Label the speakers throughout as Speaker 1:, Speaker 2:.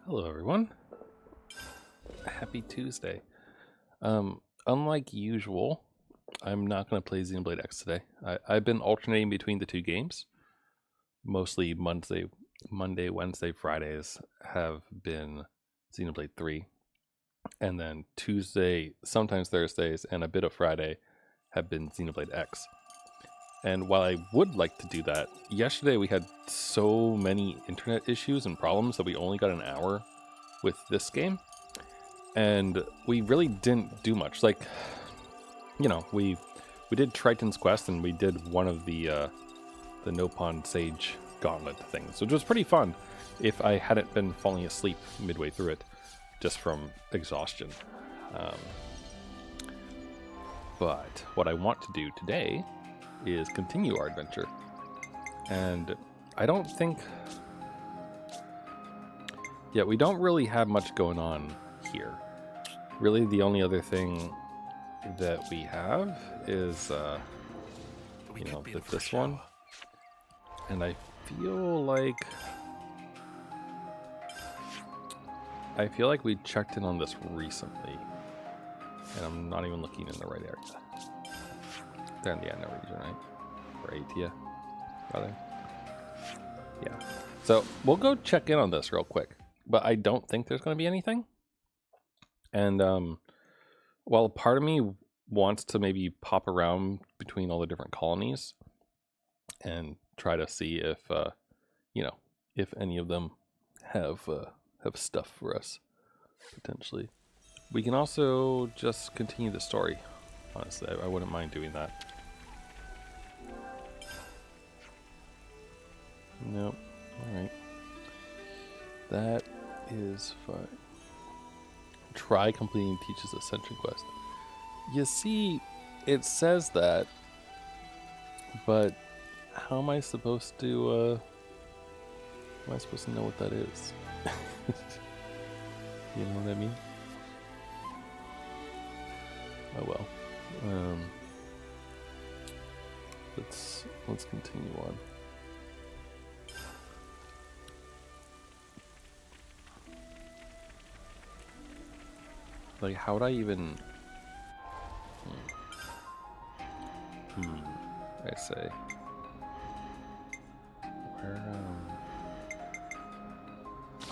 Speaker 1: Hello, everyone. Happy Tuesday. Unlike usual, I'm not going to play Xenoblade X today. I've been alternating between the two games. Mostly Monday, Wednesday, Fridays have been Xenoblade 3. And then Tuesday, sometimes Thursdays, and a bit of Friday have been Xenoblade X. And while I would like to do that, yesterday we had so many internet issues and problems that we only got an hour with this game. And we really didn't do much. Like, you know, we did Triton's Quest and we did one of the Nopon Sage Gauntlet things, which was pretty fun if I hadn't been falling asleep midway through it just from exhaustion. But what I want to do today is continue our adventure. And I don't think... Yeah, we don't really have much going on here. Really, the only other thing that we have is, you know, this one. And I feel like we checked in on this recently. And I'm not even looking in the right area. They're in the Anna region, right? Or Atia, rather. Yeah. So we'll go check in on this real quick. But I don't think there's going to be anything. And while part of me wants to maybe pop around between all the different colonies and try to see if, you know, if any of them have stuff for us, potentially. We can also just continue the story, honestly. I wouldn't mind doing that. Nope. Alright. That is fine. Try completing Teach's Ascension quest. You see, it says that, but how am I supposed to, know what that is? You know what I mean? Oh well. Let's continue on. Like, how would I even... I say. Where,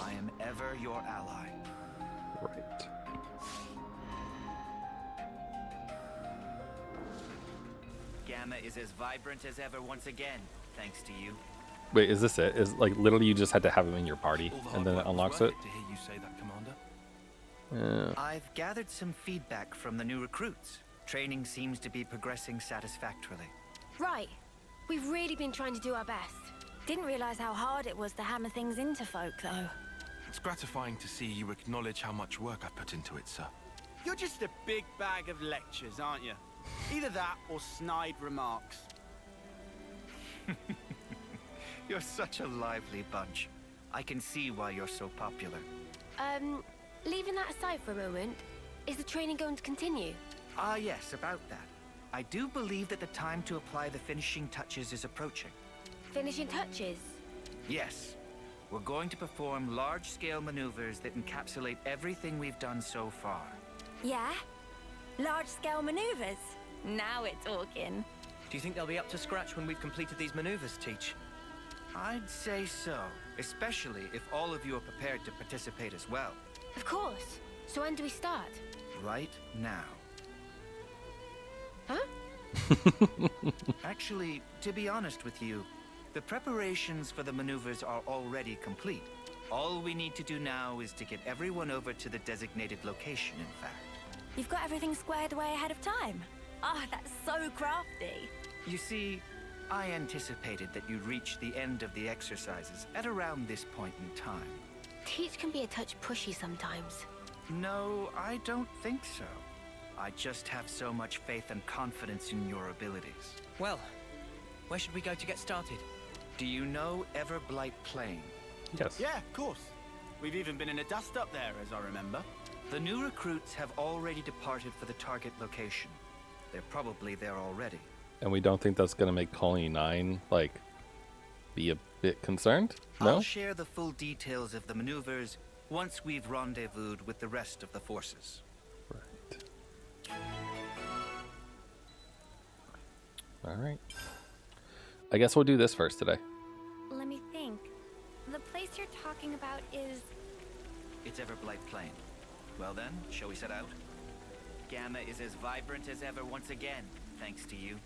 Speaker 2: I am ever your ally.
Speaker 1: Right.
Speaker 2: Gamma is as vibrant as ever once again, thanks to you.
Speaker 1: Wait, is this it? Is, like, literally you just had to have him in your party, and then it unlocks it?
Speaker 3: To hear you say that, Commander.
Speaker 1: Yeah.
Speaker 2: I've gathered some feedback from the new recruits. Training seems to be progressing satisfactorily.
Speaker 4: Right. We've really been trying to do our best. Didn't realize how hard it was to hammer things into folk, though.
Speaker 3: It's gratifying to see you acknowledge how much work I've put into it, sir.
Speaker 5: You're just a big bag of lectures, aren't you? Either that or snide remarks.
Speaker 2: You're such a lively bunch. I can see why you're so popular.
Speaker 4: Leaving that aside for a moment, is the training going to continue?
Speaker 2: Ah, yes, about that. I do believe that the time to apply the finishing touches is approaching.
Speaker 4: Finishing touches?
Speaker 2: Yes. We're going to perform large-scale maneuvers that encapsulate everything we've done so far.
Speaker 4: Yeah? Large-scale maneuvers? Now we're talking.
Speaker 6: Do you think they'll be up to scratch when we've completed these maneuvers, Teach?
Speaker 2: I'd say so, especially if all of you are prepared to participate as well.
Speaker 4: Of course. So when do we start?
Speaker 2: Right now.
Speaker 4: Huh?
Speaker 2: Actually, to be honest with you, the preparations for the maneuvers are already complete. All we need to do now is to get everyone over to the designated location, in fact.
Speaker 4: You've got everything squared away ahead of time. Ah, that's so crafty.
Speaker 2: You see, I anticipated that you'd reach the end of the exercises at around this point in time.
Speaker 4: Teach can be a touch pushy sometimes.
Speaker 2: No, I don't think so. I just have so much faith and confidence in your abilities.
Speaker 6: Well, where should we go to get started?
Speaker 2: Do you know Everblight Plain?
Speaker 1: Yes.
Speaker 5: Yeah, of course. We've even been in a dust up there, as I remember.
Speaker 2: The new recruits have already departed for the target location. They're probably there already.
Speaker 1: And we don't think that's going to make Colony 9, like, be a bit concerned? No?
Speaker 2: I'll share the full details of the maneuvers once we've rendezvoused with the rest of the forces.
Speaker 1: Right. All right. I guess we'll do this first today.
Speaker 4: Let me think. The place you're talking about is...
Speaker 2: It's Everblight Plain. Well then, shall we set out? Gamma is as vibrant as ever once again, thanks to you.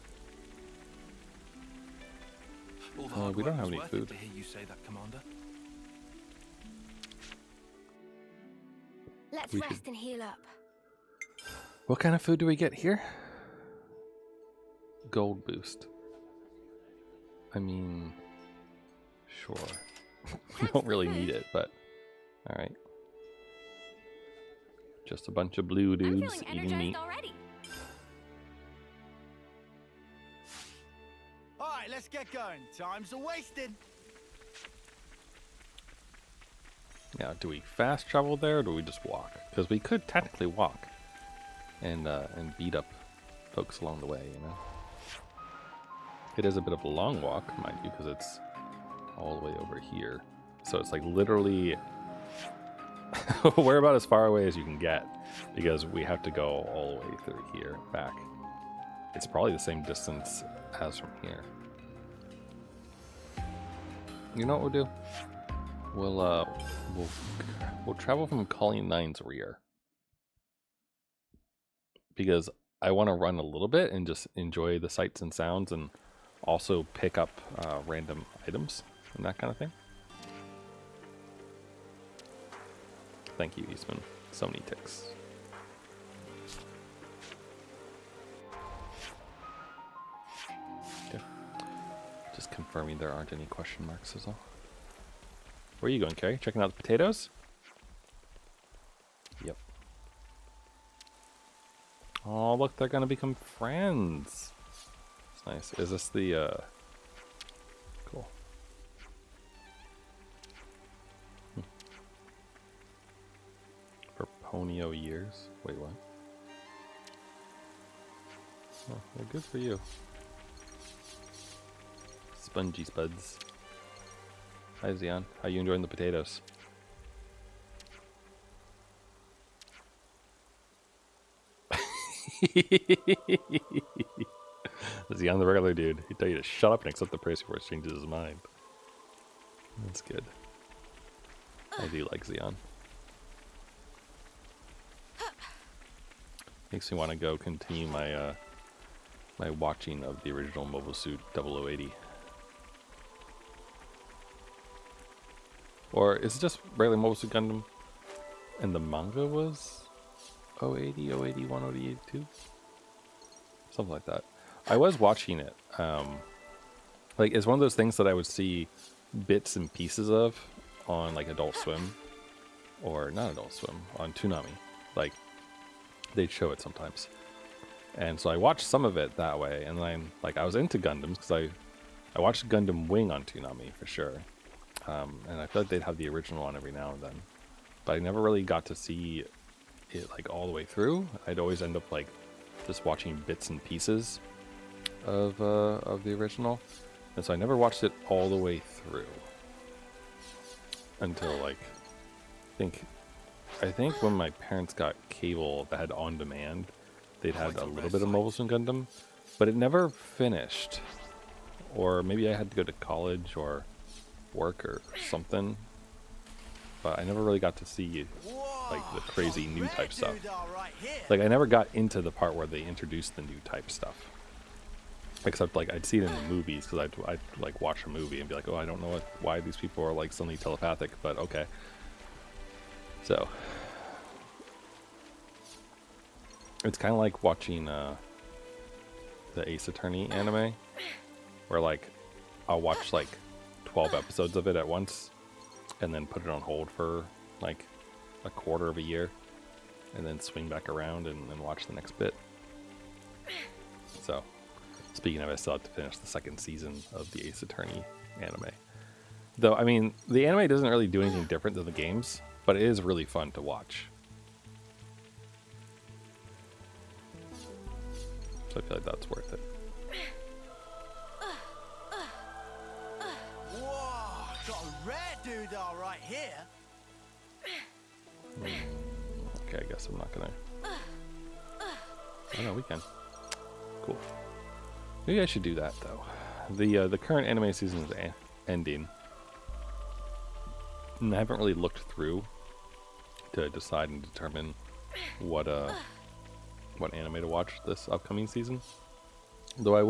Speaker 3: All the hard
Speaker 1: we
Speaker 3: work
Speaker 1: don't have
Speaker 3: was
Speaker 1: any
Speaker 3: worth
Speaker 1: food.
Speaker 3: it to hear you say that, Commander.
Speaker 4: Let's
Speaker 1: We
Speaker 4: rest and heal up.
Speaker 1: What kind of food do we get here? Gold boost. I mean, sure. We don't really need it, but all right. Just a bunch of blue
Speaker 4: I'm
Speaker 1: dudes
Speaker 4: feeling
Speaker 1: eating meat.
Speaker 4: energized already.
Speaker 5: All right, let's get going. Time's a-wasting.
Speaker 1: Now, do we fast travel there, or do we just walk? Because we could technically walk and beat up folks along the way, you know. It is a bit of a long walk, mind you, because it's all the way over here. So it's like literally we're about as far away as you can get, because we have to go all the way through here back. It's probably the same distance as from here. You know what we'll do? We'll travel from Colony 9's rear, because I want to run a little bit and just enjoy the sights and sounds, and also pick up random items and that kind of thing. Thank you, Eastman. So many ticks. Okay. Just confirming there aren't any question marks is all. Where are you going, Carrie? Checking out the potatoes? Yep. Oh, look, they're gonna become friends. It's nice. Is this the, cool. For Ponyo years? Wait, what? Oh, well, good for you. Spongy spuds. Hi, Xeon. How you enjoying the potatoes? Xeon, the regular dude. He'd tell you to shut up and accept the price before he changes his mind. That's good. I do like Xeon. Makes me want to go continue my my watching of the original Mobile Suit 0080. Or is it just regular Mobile Suit Gundam and the manga was 080, 081, 082? Something like that. I was watching it. Like, it's one of those things that I would see bits and pieces of on like Adult Swim, or not Adult Swim, on Toonami. Like, they'd show it sometimes. And so I watched some of it that way, and then I was into Gundams because I watched Gundam Wing on Toonami for sure. And I feel like they'd have the original on every now and then, but I never really got to see it like all the way through. I'd always end up like just watching bits and pieces of the original, and so I never watched it all the way through until like I think when my parents got cable that had on demand, they'd had a little bit of Mobile Suit Gundam, but it never finished. Or maybe I had to go to college or work or something, but I never really got to see like the crazy new type stuff. Like, I never got into the part where they introduced the new type stuff, except like I'd see it in the movies, because I'd like watch a movie and be like, oh, I don't know why these people are like suddenly telepathic, but okay. So it's kind of like watching the Ace Attorney anime, where like I'll watch like 12 episodes of it at once and then put it on hold for like a quarter of a year, and then swing back around and then watch the next bit. So speaking of, I still have to finish the second season of the Ace Attorney anime, though. I mean, the anime doesn't really do anything different than the games, but it is really fun to watch. So I feel like that's worth it.
Speaker 5: Whoa, got a rare doodah right here.
Speaker 1: Okay, I guess I'm not gonna. Oh no, we can. Cool. Maybe I should do that though. The current anime season is ending, and I haven't really looked through to decide and determine what anime to watch this upcoming season. Though I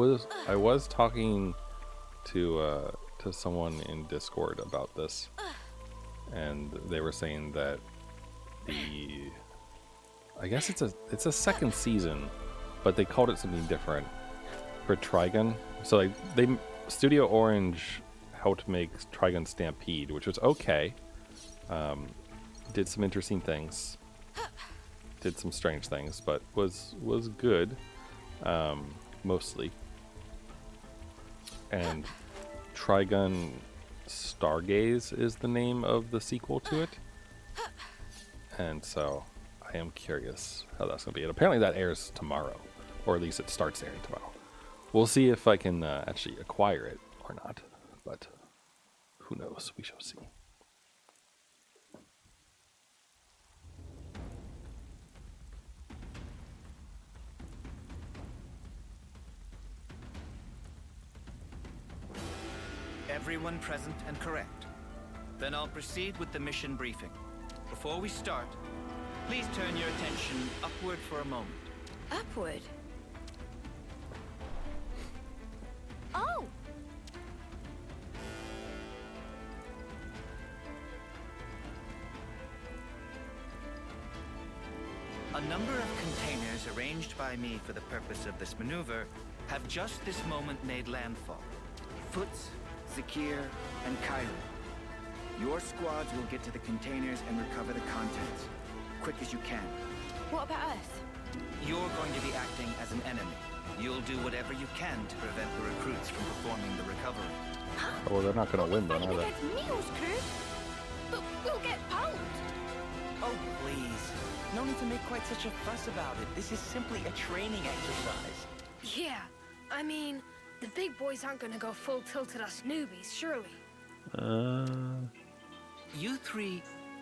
Speaker 1: was talking to someone in Discord about this, and they were saying that I guess it's a second season, but they called it something different for Trigun. So like Studio Orange helped make Trigun Stampede, which was okay. Did some interesting things, did some strange things, but was good, mostly. And Trigun Stargaze is the name of the sequel to it, and so I am curious how that's going to be. And apparently that airs tomorrow, or at least it starts airing tomorrow. We'll see if I can actually acquire it or not, but who knows? We shall see.
Speaker 2: Everyone present and correct. Then I'll proceed with the mission briefing. Before we start, please turn your attention upward for a moment.
Speaker 4: Upward? Oh!
Speaker 2: A number of containers arranged by me for the purpose of this maneuver have just this moment made landfall. Foots, Zakir, and Kyrie. Your squads will get to the containers and recover the contents. Quick as you can.
Speaker 4: What about us?
Speaker 2: You're going to be acting as an enemy. You'll do whatever you can to prevent the recruits from performing the recovery.
Speaker 1: Oh, well, they're not going to win then, are they?
Speaker 4: Against Neil's crew? But we'll get pwned.
Speaker 6: Oh, please. No need to make quite such a fuss about it. This is simply a training exercise.
Speaker 7: Yeah, I mean, the big boys aren't gonna go full tilt at us newbies, surely.
Speaker 2: You three,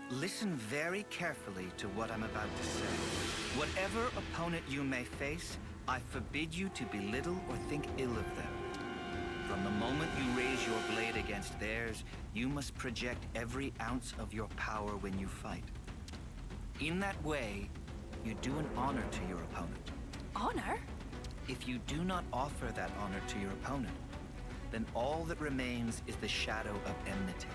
Speaker 2: listen very carefully to what I'm about to say. Whatever opponent you may face, I forbid you to belittle or think ill of them. From the moment you raise your blade against theirs, you must project every ounce of your power when you fight. In that way, you do an honor to your opponent.
Speaker 4: Honor?
Speaker 2: If you do not offer that honor to your opponent, then all that remains is the shadow of enmity.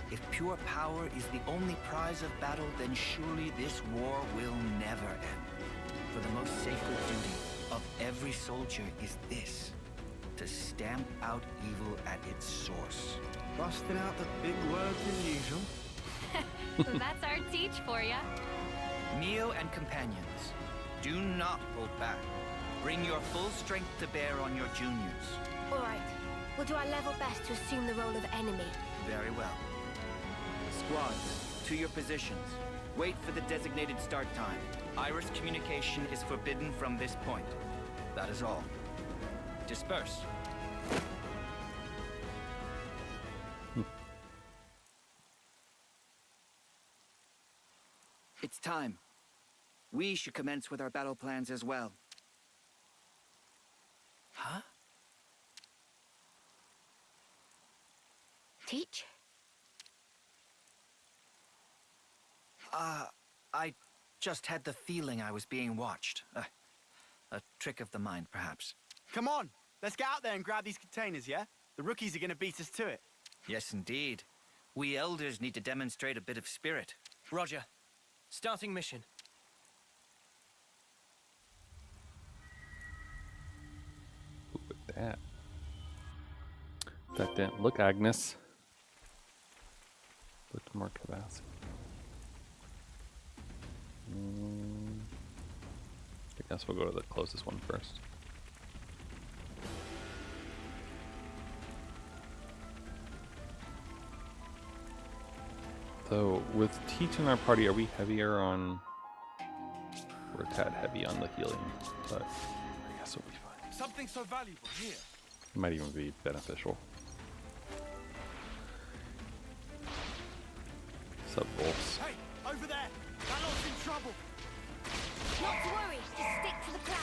Speaker 2: If pure power is the only prize of battle, then surely this war will never end. For the most sacred duty of every soldier is this: to stamp out evil at its source.
Speaker 5: Busting out the big words as usual.
Speaker 4: That's our teach for ya.
Speaker 2: Neo and companions, do not hold back. Bring your full strength to bear on your juniors.
Speaker 4: All right. We'll do our level best to assume the role of enemy.
Speaker 2: Very well. Squads, to your positions. Wait for the designated start time. Iris communication is forbidden from this point. That is all. Disperse. It's time. We should commence with our battle plans as well.
Speaker 6: Huh?
Speaker 4: Teach?
Speaker 2: I just had the feeling I was being watched. A trick of the mind, perhaps.
Speaker 5: Come on, let's get out there and grab these containers, yeah? The rookies are gonna beat us to it.
Speaker 2: Yes, indeed. We elders need to demonstrate a bit of spirit.
Speaker 6: Roger. Starting mission.
Speaker 1: Look at that. That didn't look, Agnes. Look more capacity. I guess we'll go to the closest one first. So, with Teach in our party, are we heavier on... We're a tad heavy on the healing, but I guess we'll be fine.
Speaker 3: Something so valuable here.
Speaker 1: It might even be beneficial. Sub Wolves.
Speaker 3: Hey,
Speaker 5: Over there! That lot's in trouble!
Speaker 4: Not to worry, just stick to the plan.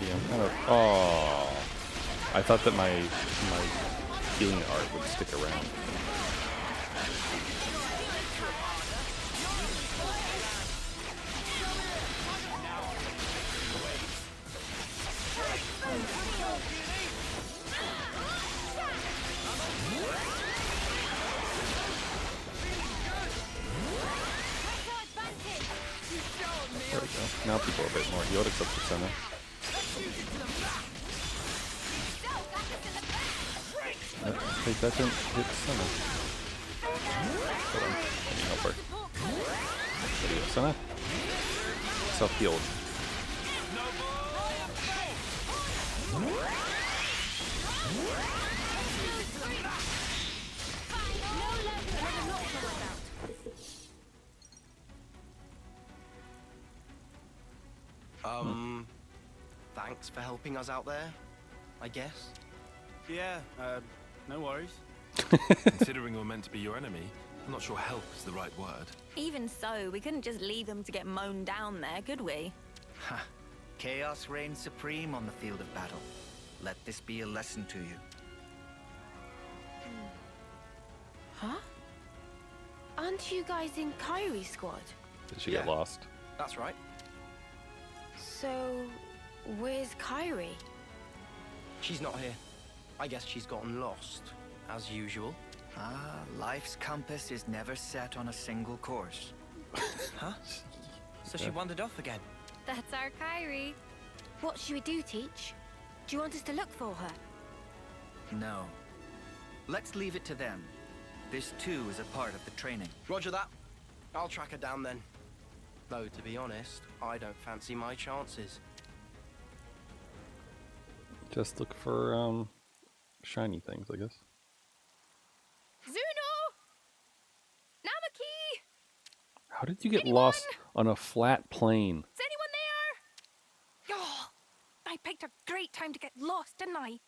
Speaker 1: Yeah, I'm kind of. Oh, I thought that my healing art would stick around. There we go. Now people are a bit more healed, except for Senna. Nope, wait, that didn't hit Senna. Hold on, let me help her. There you go, Senna. Self-healed.
Speaker 6: Thanks for helping us out there, I guess.
Speaker 5: Yeah, no worries.
Speaker 3: Considering we're meant to be your enemy, I'm not sure help is the right word.
Speaker 4: Even so, we couldn't just leave them to get mown down there, could we?
Speaker 2: Ha! Chaos reigns supreme on the field of battle. Let this be a lesson to you.
Speaker 4: Huh? Aren't you guys in Kyrie's squad?
Speaker 1: Did she get lost?
Speaker 6: That's right.
Speaker 4: So, where's Kyrie?
Speaker 6: She's not here. I guess she's gotten lost, as usual.
Speaker 2: Ah, life's compass is never set on a single course.
Speaker 6: Huh? So she wandered off again.
Speaker 4: That's our Kyrie. What should we do, Teach? Do you want us to look for her?
Speaker 2: No. Let's leave it to them. This too is a part of the training.
Speaker 6: Roger that. I'll track her down then. Though, to be honest, I don't fancy my chances.
Speaker 1: Just look for shiny things, I guess.
Speaker 4: Zuno! Namaki!
Speaker 1: How did you get lost on a flat plane?
Speaker 4: Is anyone there? Oh, I picked a great time to get lost, didn't I?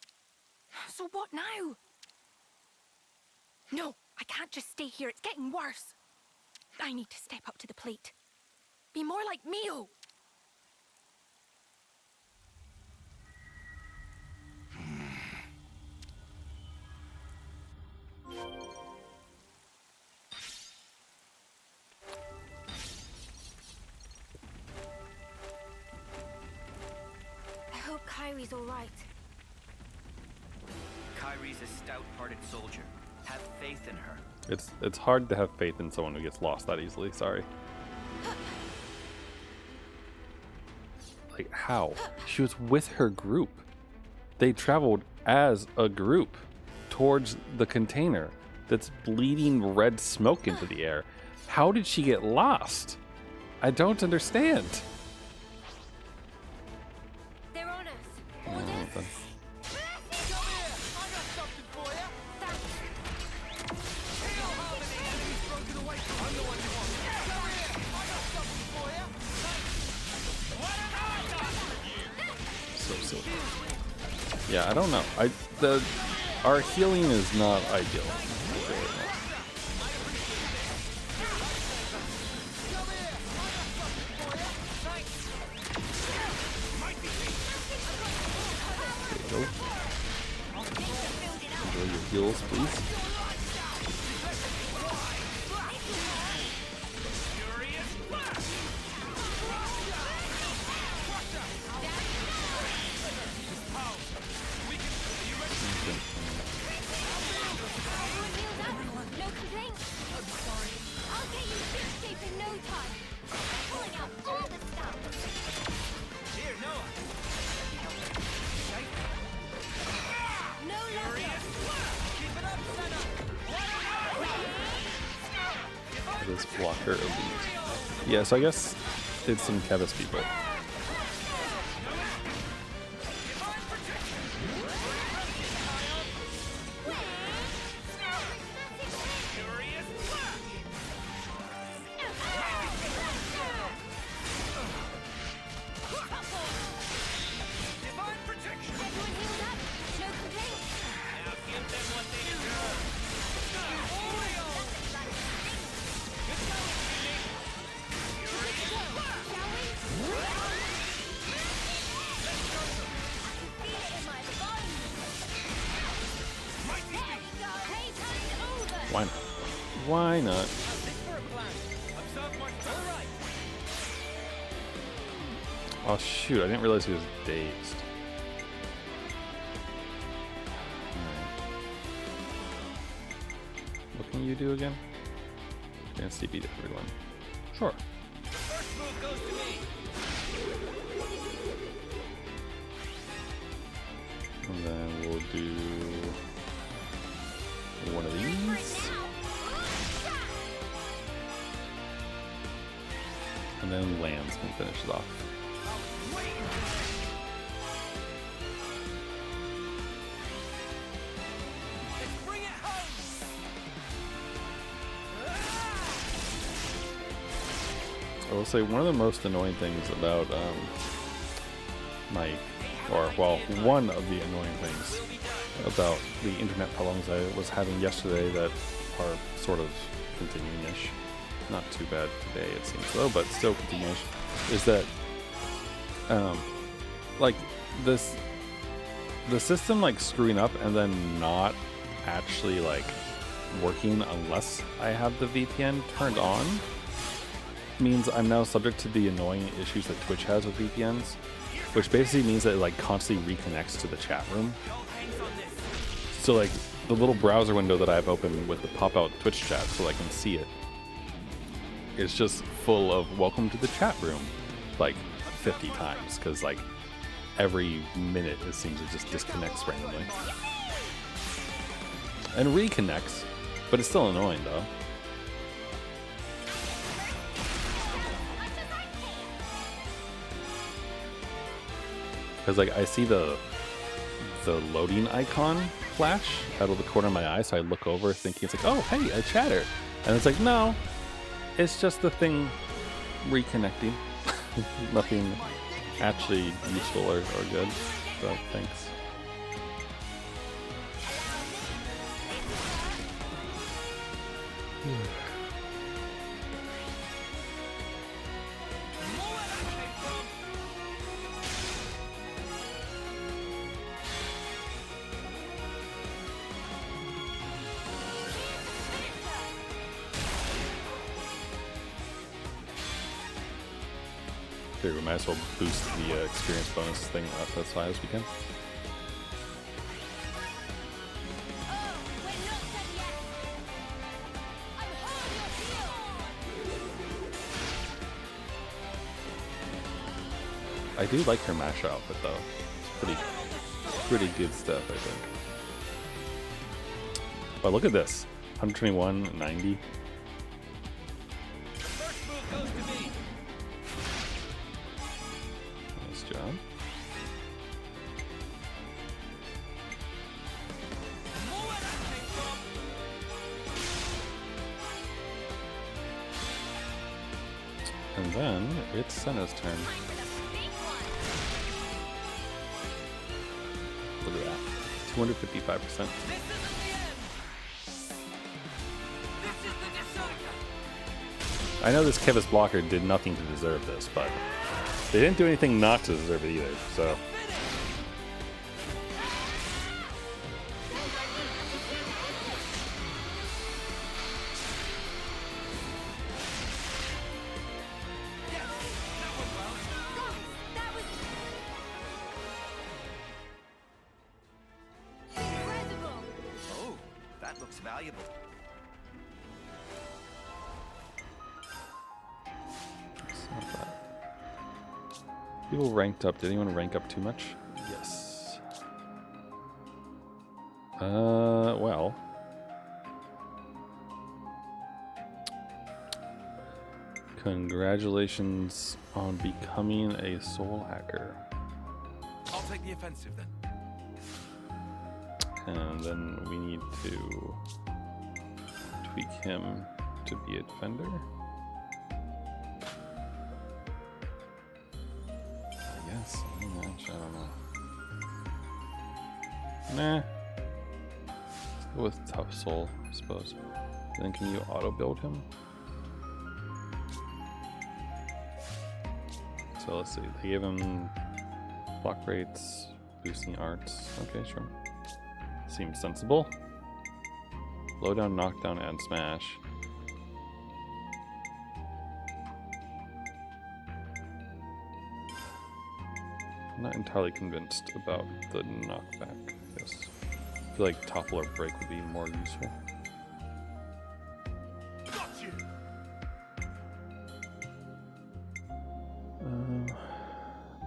Speaker 4: So what now? No, I can't just stay here. It's getting worse. I need to step up to the plate. Be more like Mio. I hope Kyrie's all right.
Speaker 2: Kyrie's a stout-hearted soldier. Have faith in her.
Speaker 1: It's hard to have faith in someone who gets lost that easily. Sorry. Like, how? She was with her group. They traveled as a group towards the container that's bleeding red smoke into the air. How did she get lost? I don't understand.
Speaker 4: They're on us.
Speaker 1: Oh, then. So silly. Yeah, I don't know. Our healing is not ideal. There you go. Enjoy your heals, please.
Speaker 4: No complaints. I'll get you ship-shape in no time. Pulling out all the stuff.
Speaker 5: Here, Noah.
Speaker 4: No love.
Speaker 5: Keep it up, Senna.
Speaker 1: This blocker elite. Yeah, so I guess it's some Kevis people.
Speaker 5: Divine
Speaker 1: Why not? Why not? Oh shoot, I didn't realize he was dazed. Alright. What can you do again? Gonna CP to everyone. Sure.
Speaker 6: First move goes to me.
Speaker 1: And then we'll do one of these. And then Lance can finish it off. I will say one of the most annoying things about one of the annoying things about the internet problems I was having yesterday that are sort of continuing-ish, not too bad today it seems though, but still continuing-ish, is that like the system like screwing up and then not actually like working unless I have the VPN turned on means I'm now subject to the annoying issues that Twitch has with VPNs, which basically means that it like constantly reconnects to the chat room. So like the little browser window that I have open with the pop-out Twitch chat so I can see it is just full of welcome to the chat room like 50 times because like every minute it seems it just disconnects randomly and reconnects, but it's still annoying though. Because like I see the loading icon flash out of the corner of my eye, so I look over thinking it's like, oh hey, a chatter, and it's like no, it's just the thing reconnecting. Nothing actually useful or good. So thanks. We might as well boost the experience bonus thing up as high as we can. I do like her mash outfit though. It's pretty good stuff, I think. But look at this. 121, 90. Job. And then it's Senna's turn. Look at that. 255%. I know this Kevis blocker did nothing to deserve this, but they didn't do anything not to deserve it either, so.
Speaker 2: Oh, that looks valuable.
Speaker 1: People ranked up. Did anyone rank up too much? Yes. Well. Congratulations on becoming a soul hacker.
Speaker 3: I'll take the offensive then.
Speaker 1: And then we need to tweak him to be a defender. Yes, match, I don't know. Nah. Let's go with tough soul, I suppose. Then can you auto build him? So let's see. They gave him block rates, boosting arts. Okay, sure. Seems sensible. Low down, knockdown, and smash. I'm not entirely convinced about the knockback. I guess. I feel like topple or break would be more useful.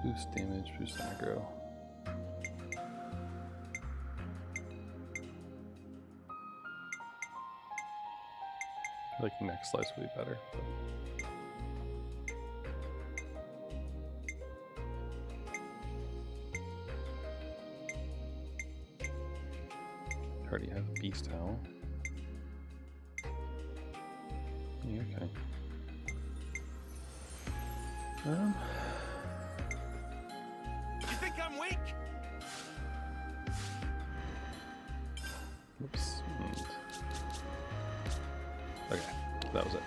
Speaker 1: Boost damage, boost aggro. I like next slice would be better. I already have Beast Owl. Yeah, okay.
Speaker 5: You think I'm weak?
Speaker 1: Oops. Okay, that was it.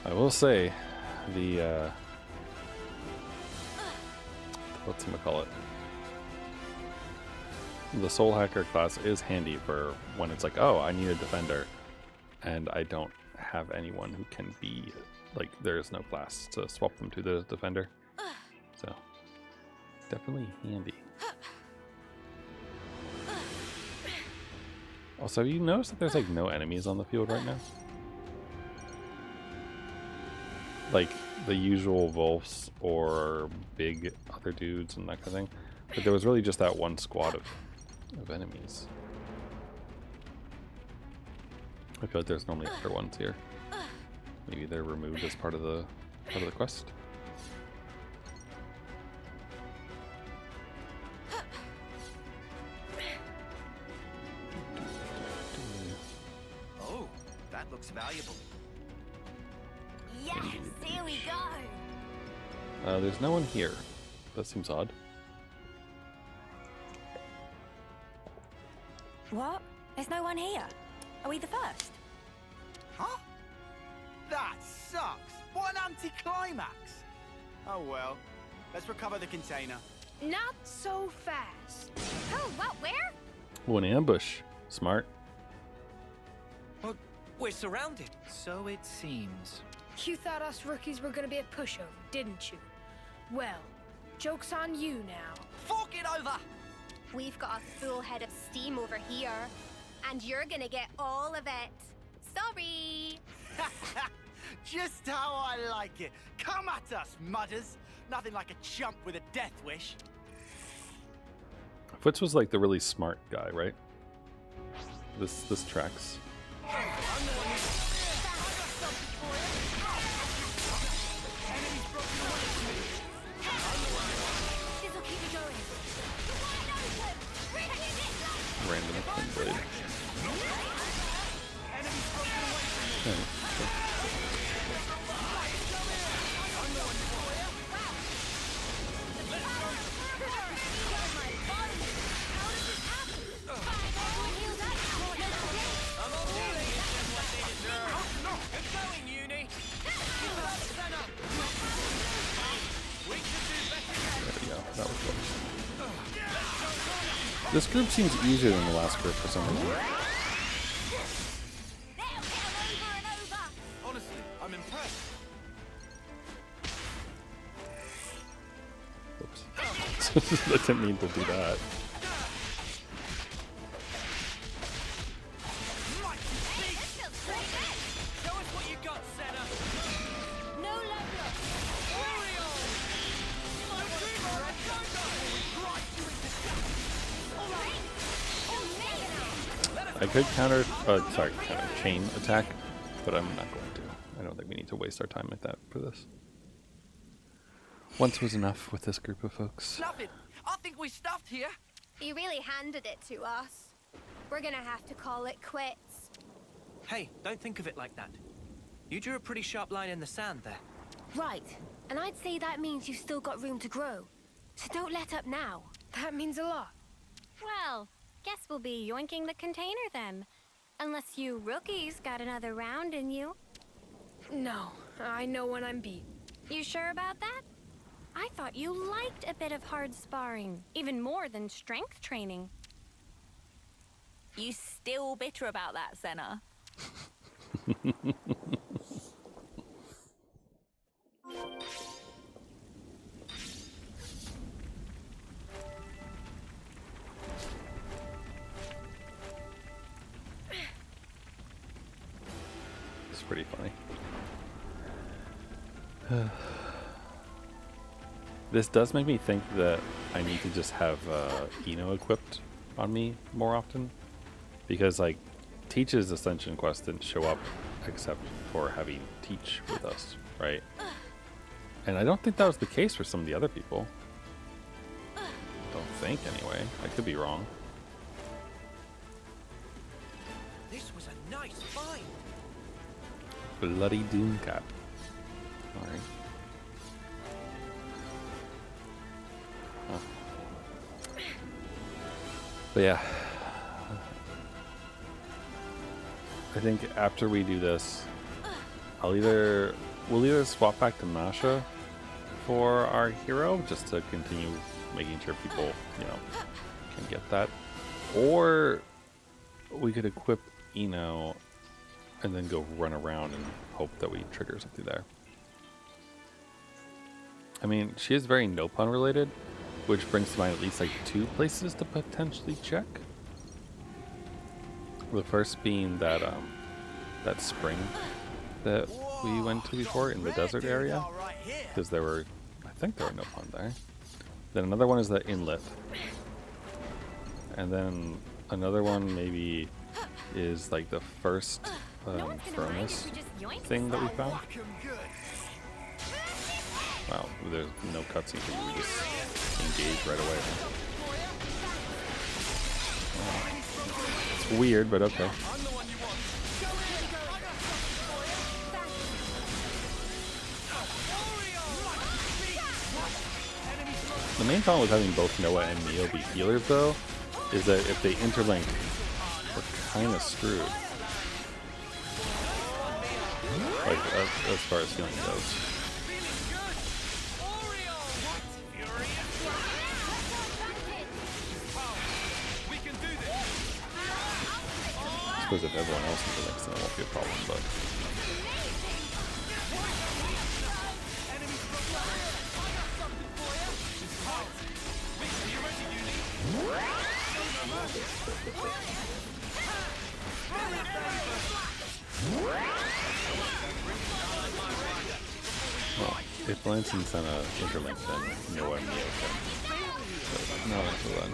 Speaker 1: I will say, the whatchamacallit? The Soul Hacker class is handy for when it's like, oh, I need a defender, and I don't have anyone who can be, like, there's no class to swap them to the defender. So, definitely handy. Also, have you noticed that there's, like, no enemies on the field right now? Like, the usual wolves or big other dudes and that kind of thing. But there was really just that one squad of enemies. I feel like there's normally other ones here. Maybe they're removed as part of the quest.
Speaker 2: Oh, that looks valuable.
Speaker 4: Yes, here we go.
Speaker 1: There's no one here. That seems odd.
Speaker 4: What? There's no one here. Are we the first?
Speaker 5: Huh? That sucks. What an anticlimax. Oh well. Let's recover the container.
Speaker 7: Not so fast.
Speaker 4: Oh, what? Where?
Speaker 1: Oh, an ambush. Smart.
Speaker 6: Well, we're surrounded.
Speaker 2: So it seems.
Speaker 7: You thought us rookies were gonna be a pushover, didn't you? Well, joke's on you now.
Speaker 6: Fork it over!
Speaker 8: We've got a full head of steam over here, and you're gonna get all of it. Sorry.
Speaker 5: Just how I like it. Come at us, mudders. Nothing like a chump with a death wish.
Speaker 1: Foots was like the really smart guy, right? This tracks.
Speaker 4: This'll keep me going.
Speaker 1: Random twin blade. Okay. There we go. That was close. This group seems easier than the last group for some reason.
Speaker 5: Honestly, I'm impressed.
Speaker 1: Oops. I didn't mean to do that.
Speaker 6: Show us what you got, Senna.
Speaker 4: No level up.
Speaker 1: I could chain attack, but I'm not going to. I don't think we need to waste our time like that for this. Once was enough with this group of folks.
Speaker 6: Stuff it. I think we stuffed here.
Speaker 8: You really handed it to us. We're gonna have to call it quits.
Speaker 6: Hey, don't think of it like that. You drew a pretty sharp line in the sand there.
Speaker 4: Right. And I'd say that means you've still got room to grow. So don't let up now.
Speaker 7: That means a lot.
Speaker 8: Well, guess we'll be yoinking the container then. Unless you rookies got another round in you.
Speaker 7: No, I know when I'm beat.
Speaker 8: You sure about that? I thought you liked a bit of hard sparring, even more than strength training.
Speaker 4: You still bitter about that, Senna?
Speaker 1: It's pretty funny. This does make me think that I need to just have Eno equipped on me more often, because like Teach's ascension quest didn't show up except for having Teach with us, right? And I don't think that was the case for some of the other people. Don't think anyway. I could be wrong.
Speaker 6: This was a nice find.
Speaker 1: Bloody Doom Cap. Alright. Oh. But yeah. I think after we do this, we'll either swap back to Masha for our hero, just to continue making sure people, can get that. Or we could equip Eno and then go run around and hope that we trigger something there. I mean, she is very no pun related, which brings to mind at least like 2 places to potentially check. The first being that that spring that we went to before in the desert area, because I think there were no pun there. Then another one is the inlet, and then another one maybe is like the first furnace thing that we found. Wow, there's no cutscene for you, we just engage right away. Wow. It's weird, but okay. The main problem with having both Noah and Neo be healers, though, is that if they interlink, we're kind of screwed. Like, as far as healing goes. I suppose if everyone else interlinks, then it won't be a problem, but... Well, if Lance and Senna interlink, then Noah and Neo can. But not until then.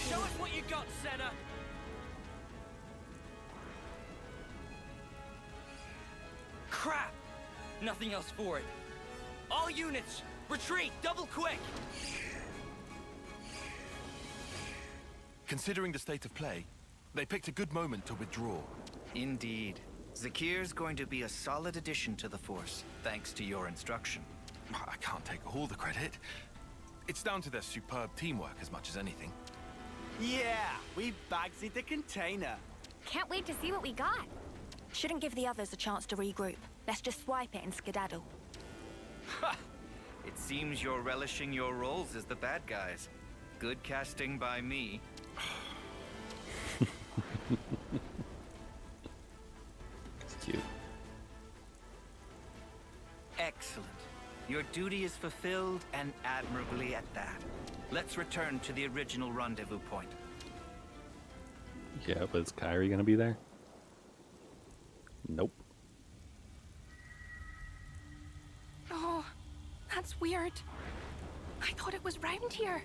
Speaker 6: Show us what you got, Senna. Crap! Nothing else for it. All units, retreat, double quick!
Speaker 3: Considering the state of play, they picked a good moment to withdraw.
Speaker 2: Indeed. Zakir's going to be a solid addition to the Force, thanks to your instruction.
Speaker 3: I can't take all the credit. It's down to their superb teamwork as much as anything.
Speaker 5: Yeah, we bagsy the container.
Speaker 8: Can't wait to see what we got.
Speaker 4: Shouldn't give the others a chance to regroup. Let's just swipe it and skedaddle.
Speaker 2: Ha! It seems you're relishing your roles as the bad guys. Good casting by me.
Speaker 1: It's cute.
Speaker 2: Excellent. Your duty is fulfilled, and admirably at that. Let's return to the original rendezvous point.
Speaker 1: Yeah, but is Kyrie gonna be there? Nope.
Speaker 7: Oh, that's weird. I thought it was round here.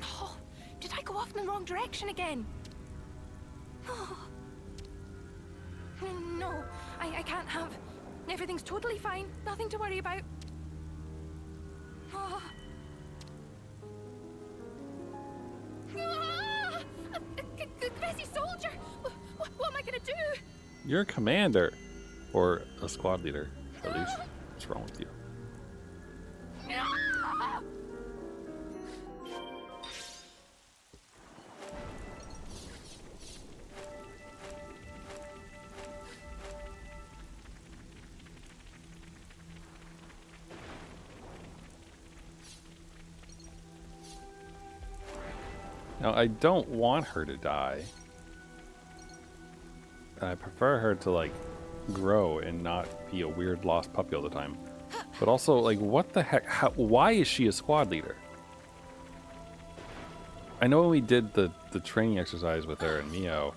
Speaker 7: Oh, did I go off in the wrong direction again? Oh. No, I can't have. Everything's totally fine. Nothing to worry about. Oh. Ah! A busy soldier! What am I gonna do?
Speaker 1: You're a commander. Or a squad leader, at least. What's wrong with you?
Speaker 7: Ah!
Speaker 1: Now, I don't want her to die. I prefer her to, like, grow and not be a weird lost puppy all the time. But also, like, what the heck? Why is she a squad leader? I know when we did the training exercise with her and Mio,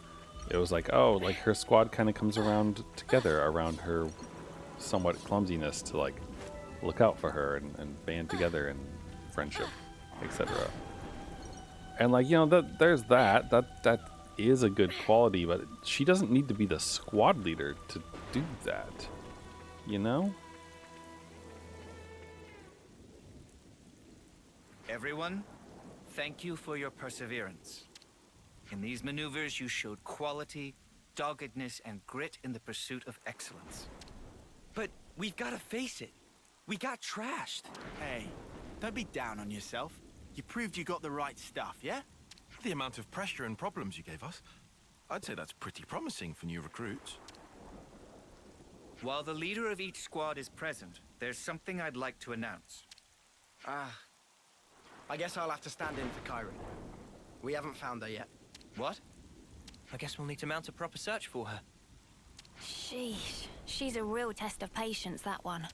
Speaker 1: it was like, oh, like, her squad kind of comes around together around her somewhat clumsiness to, like, look out for her and band together in friendship, etc. And, like, you know, there's that is a good quality, but she doesn't need to be the squad leader to do that, you know?
Speaker 2: Everyone, thank you for your perseverance. In these maneuvers, you showed quality, doggedness, and grit in the pursuit of excellence.
Speaker 6: But we've got to face it. We got trashed.
Speaker 5: Hey, don't be down on yourself. You proved you got the right stuff, yeah?
Speaker 3: The amount of pressure and problems you gave us, I'd say that's pretty promising for new recruits.
Speaker 2: While the leader of each squad is present, there's something I'd like to announce.
Speaker 9: I guess I'll have to stand in for Kyrie. We haven't found her yet.
Speaker 2: What?
Speaker 6: I guess we'll need to mount a proper search for her.
Speaker 4: Sheesh. She's a real test of patience, that one.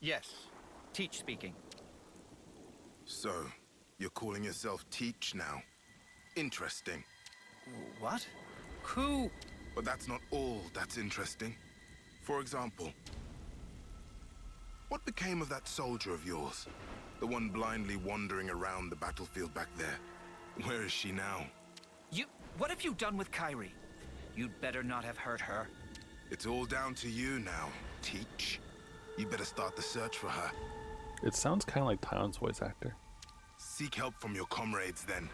Speaker 2: Yes, Teach speaking.
Speaker 10: So, you're calling yourself Teach now? Interesting.
Speaker 2: What? Who?
Speaker 10: But that's not all that's interesting. For example, what became of that soldier of yours? The one blindly wandering around the battlefield back there. Where is she now?
Speaker 2: What have you done with Kyrie? You'd better not have hurt her.
Speaker 10: It's all down to you now, Teach. You better start the search for her.
Speaker 1: It sounds kind of like Tyon's voice actor.
Speaker 10: Seek help from your comrades then.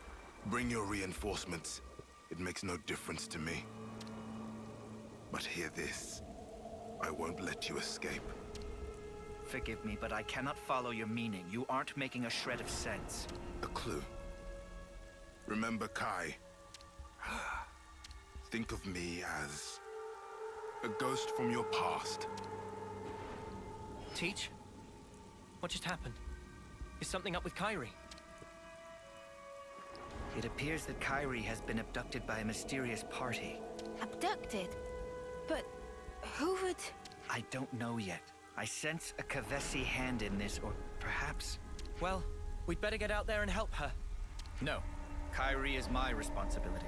Speaker 10: Bring your reinforcements. It makes no difference to me. But hear this. I won't let you escape.
Speaker 2: Forgive me, but I cannot follow your meaning. You aren't making a shred of sense.
Speaker 10: A clue. Remember Kai? Think of me as a ghost from your past.
Speaker 6: Teach? What just happened? Is something up with Kyrie?
Speaker 2: It appears that Kyrie has been abducted by a mysterious party.
Speaker 4: Abducted? But who would...
Speaker 2: I don't know yet. I sense a Kavesi hand in this, or perhaps...
Speaker 6: Well, we'd better get out there and help her.
Speaker 2: No. Kyrie is my responsibility.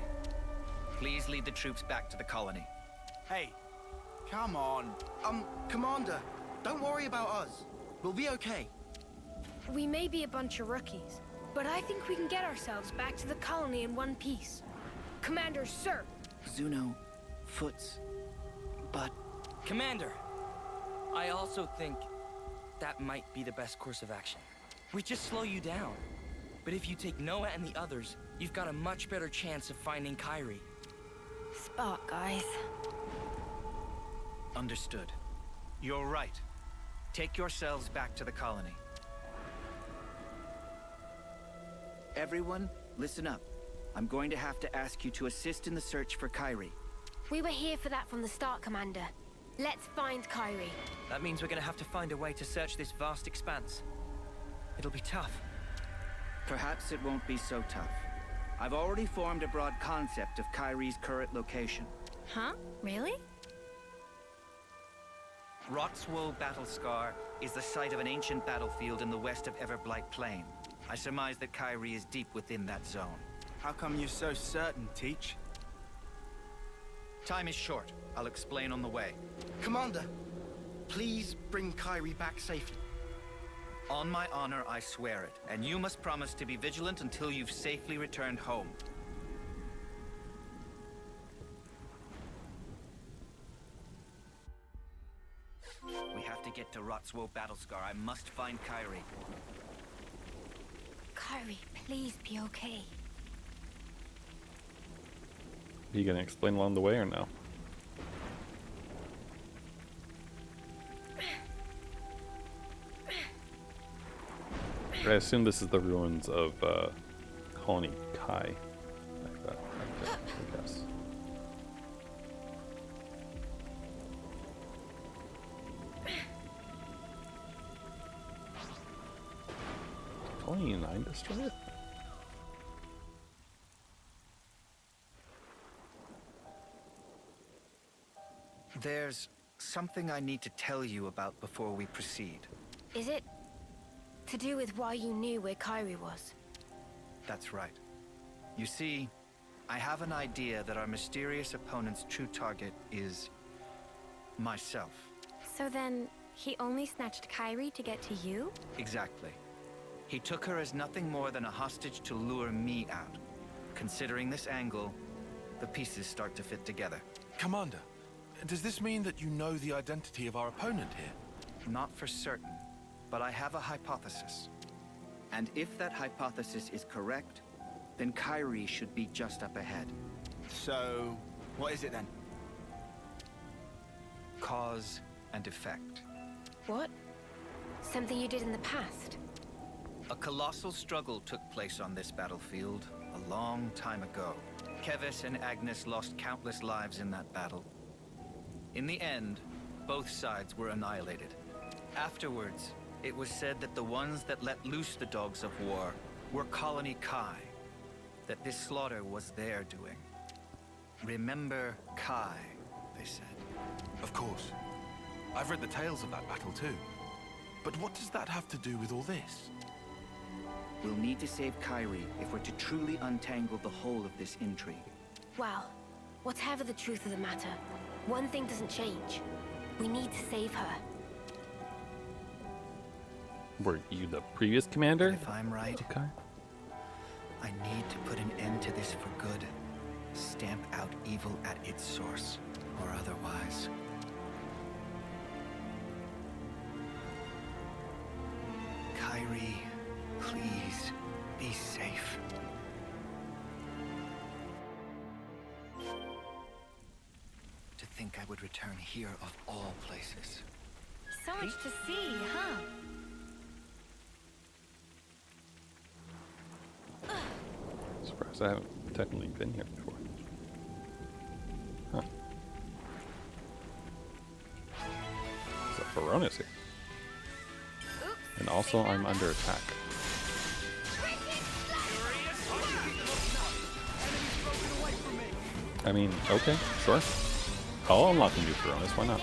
Speaker 2: Please lead the troops back to the colony.
Speaker 5: Hey, come on.
Speaker 9: Commander, don't worry about us. We'll be okay.
Speaker 7: We may be a bunch of rookies, but I think we can get ourselves back to the colony in one piece. Commander, sir.
Speaker 6: Zuno, Foots, but... Commander, I also think that might be the best course of action. We just slow you down. But if you take Noah and the others, you've got a much better chance of finding Kyrie.
Speaker 4: Spark, guys.
Speaker 2: Understood. You're right. Take yourselves back to the colony. Everyone, listen up. I'm going to have to ask you to assist in the search for Kyrie.
Speaker 4: We were here for that from the start, Commander. Let's find Kyrie.
Speaker 6: That means we're gonna have to find a way to search this vast expanse. It'll be tough.
Speaker 2: Perhaps it won't be so tough. I've already formed a broad concept of Kyrie's current location.
Speaker 4: Huh? Really?
Speaker 2: Rotswoe Battlescar is the site of an ancient battlefield in the west of Everblight Plain. I surmise that Kyrie is deep within that zone.
Speaker 5: How come you're so certain, Teach?
Speaker 2: Time is short. I'll explain on the way.
Speaker 9: Commander, please bring Kyrie back safely.
Speaker 2: On my honor, I swear it. And you must promise to be vigilant until you've safely returned home. We have to get to Rotswoe Battlescar. I must find Kyrie.
Speaker 4: Kyrie, please be okay.
Speaker 1: Are you gonna explain along the way or no? I assume this is the ruins of Colony Kai. Like that, I guess. 29 destroyer?
Speaker 2: There's something I need to tell you about before we proceed.
Speaker 4: Is it to do with why you knew where Kyrie was?
Speaker 2: That's right. You see, I have an idea that our mysterious opponent's true target is myself.
Speaker 4: So then, he only snatched Kyrie to get to you?
Speaker 2: Exactly. He took her as nothing more than a hostage to lure me out. Considering this angle, the pieces start to fit together.
Speaker 3: Commander, does this mean that you know the identity of our opponent here?
Speaker 2: Not for certain, but I have a hypothesis. And if that hypothesis is correct, then Kyrie should be just up ahead.
Speaker 5: So, what is it then?
Speaker 2: Cause and effect.
Speaker 4: What? Something you did in the past?
Speaker 2: A colossal struggle took place on this battlefield a long time ago. Kevis and Agnes lost countless lives in that battle. In the end, both sides were annihilated. Afterwards, it was said that the ones that let loose the dogs of war were Colony Kai, that this slaughter was their doing. Remember Kai, they said.
Speaker 3: Of course. I've read the tales of that battle too. But what does that have to do with all this?
Speaker 2: We'll need to save Kyrie if we're to truly untangle the whole of this intrigue.
Speaker 4: Well, whatever the truth of the matter, one thing doesn't change. We need to save her.
Speaker 1: Were you the previous commander?
Speaker 2: If I'm right,
Speaker 1: Okay.
Speaker 2: I need to put an end to this for good. Stamp out evil at its source, or otherwise. Kyrie, please, be safe. To think I would return here of all places.
Speaker 4: So much to see, huh?
Speaker 1: Surprised I haven't technically been here before. Huh. So Verona's here. And also I'm under attack. I mean, okay, sure. I'll unlock a new Veronas, why not?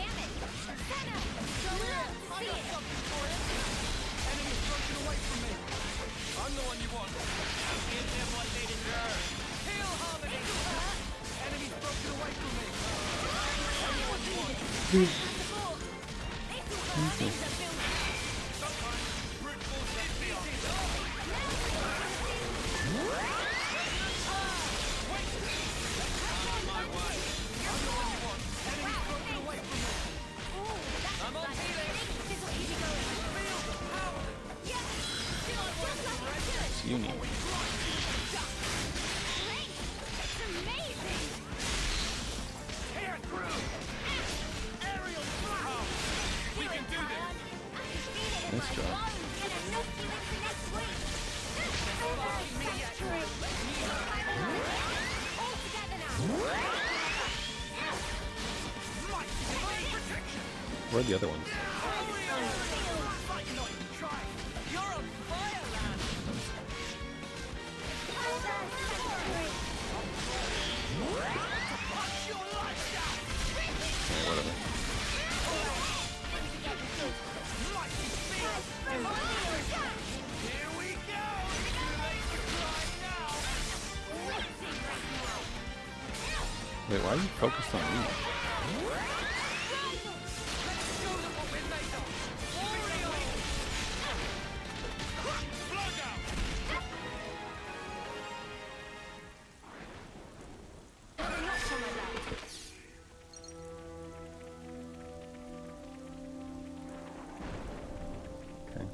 Speaker 1: You need. Nice job. Where are the other ones? Whatever. Wait, why are you focused on me? Okay.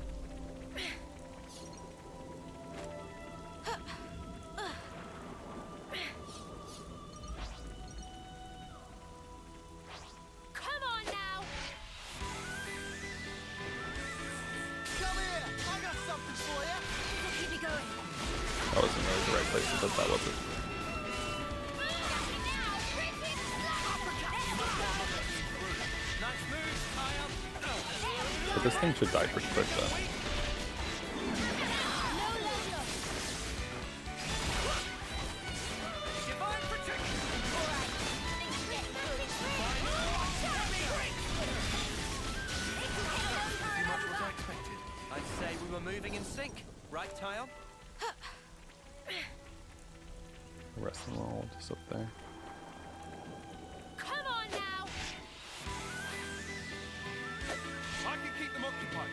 Speaker 7: Come on now!
Speaker 5: Come here! I got something for you!
Speaker 4: We'll keep you going.
Speaker 1: That wasn't really the right place to put that, was it? But this thing should die pretty quick, though.
Speaker 6: Right, Tile?
Speaker 1: The rest of them are all just up there.
Speaker 7: Come on now!
Speaker 3: I can keep them occupied.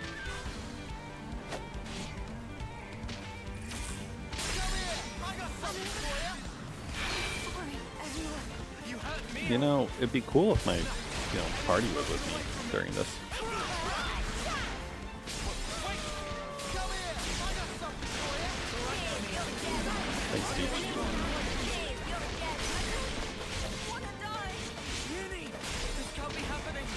Speaker 1: You know, it'd be cool if my, party was with me during this. Thanks, Steve.
Speaker 6: This can't be happening.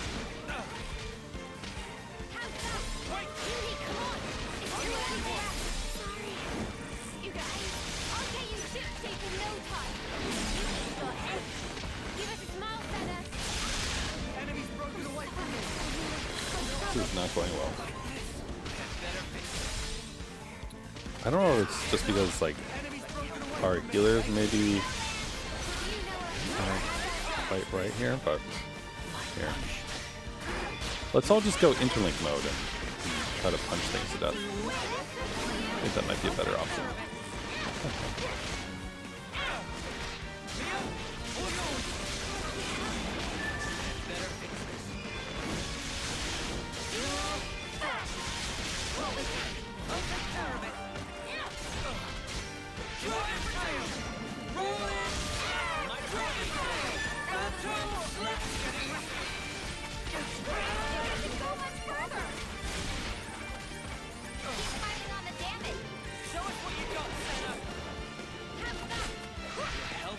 Speaker 4: You guys, I'll get you ship shape in no time. Your head. Give us a smile, Senna.
Speaker 6: Enemies broken away from me.
Speaker 1: This is not going well. I don't know if it's just because, like, our healers maybe fight right here, but here. Let's all just go interlink mode and try to punch things to death. I think that might be a better option.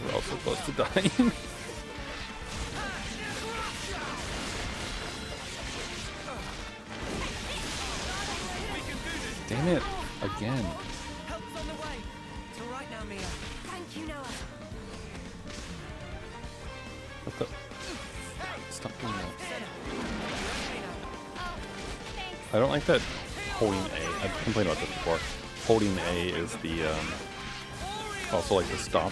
Speaker 1: We're also close to dying. Damn it, again.
Speaker 6: Help is on the way. It's all right now, Mia.
Speaker 4: Thank you, Noah.
Speaker 1: What the? Stop doing that. I don't like that holding A. I've complained about this before. Holding A is the, also like the stop,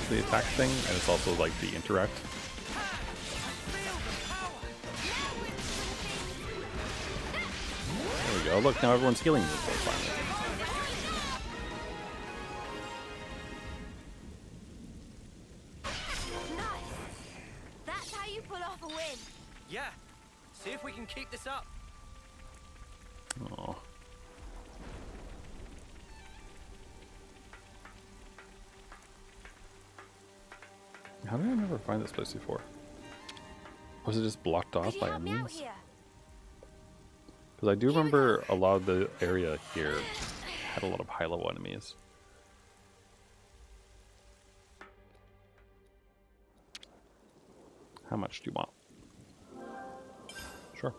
Speaker 1: the attack thing, and it's also like the interact. There we go. Look, now everyone's healing me finally.
Speaker 4: Nice. That's how you pull off a win.
Speaker 6: Yeah. See if we can keep this up.
Speaker 1: Oh. How did I never find this place before? Was it just blocked off by enemies? Because I do remember a lot of the area here had a lot of high-level enemies. How much do you want? Sure.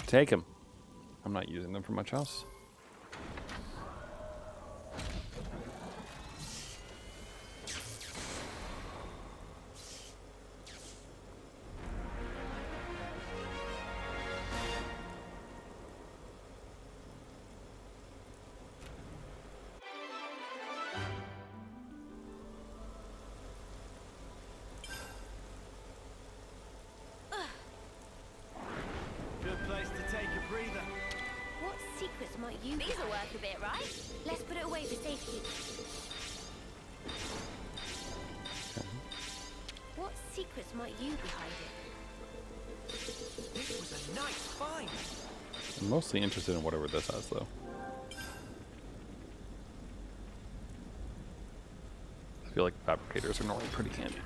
Speaker 1: Take them. I'm not using them for much else.
Speaker 5: Good place to take a breather.
Speaker 4: What secrets might you
Speaker 8: These will work a bit, right?
Speaker 4: Let's put it away for safety. What secrets might you be hiding?
Speaker 6: This was a nice find.
Speaker 1: I'm mostly interested in whatever this has, though. I feel like fabricators are normally pretty handy.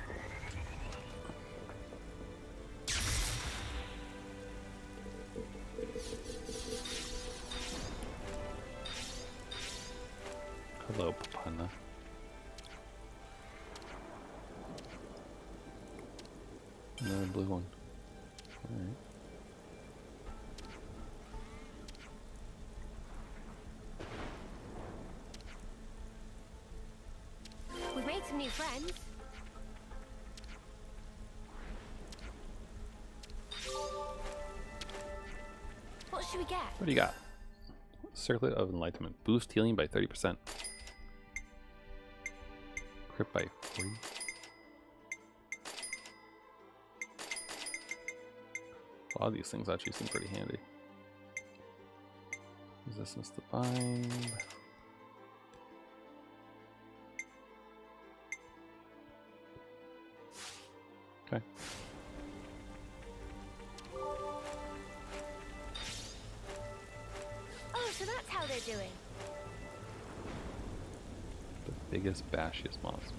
Speaker 1: Hello, Papana. Another blue one. Alright.
Speaker 4: We've made some new friends. What should we get?
Speaker 1: What do you got? Circlet of Enlightenment. Boost healing by 30%. Crit by 40. A lot of these things actually seem pretty handy. Resistance to bind. Okay.
Speaker 4: Oh, so that's how they're doing.
Speaker 1: The biggest, bashiest monsters.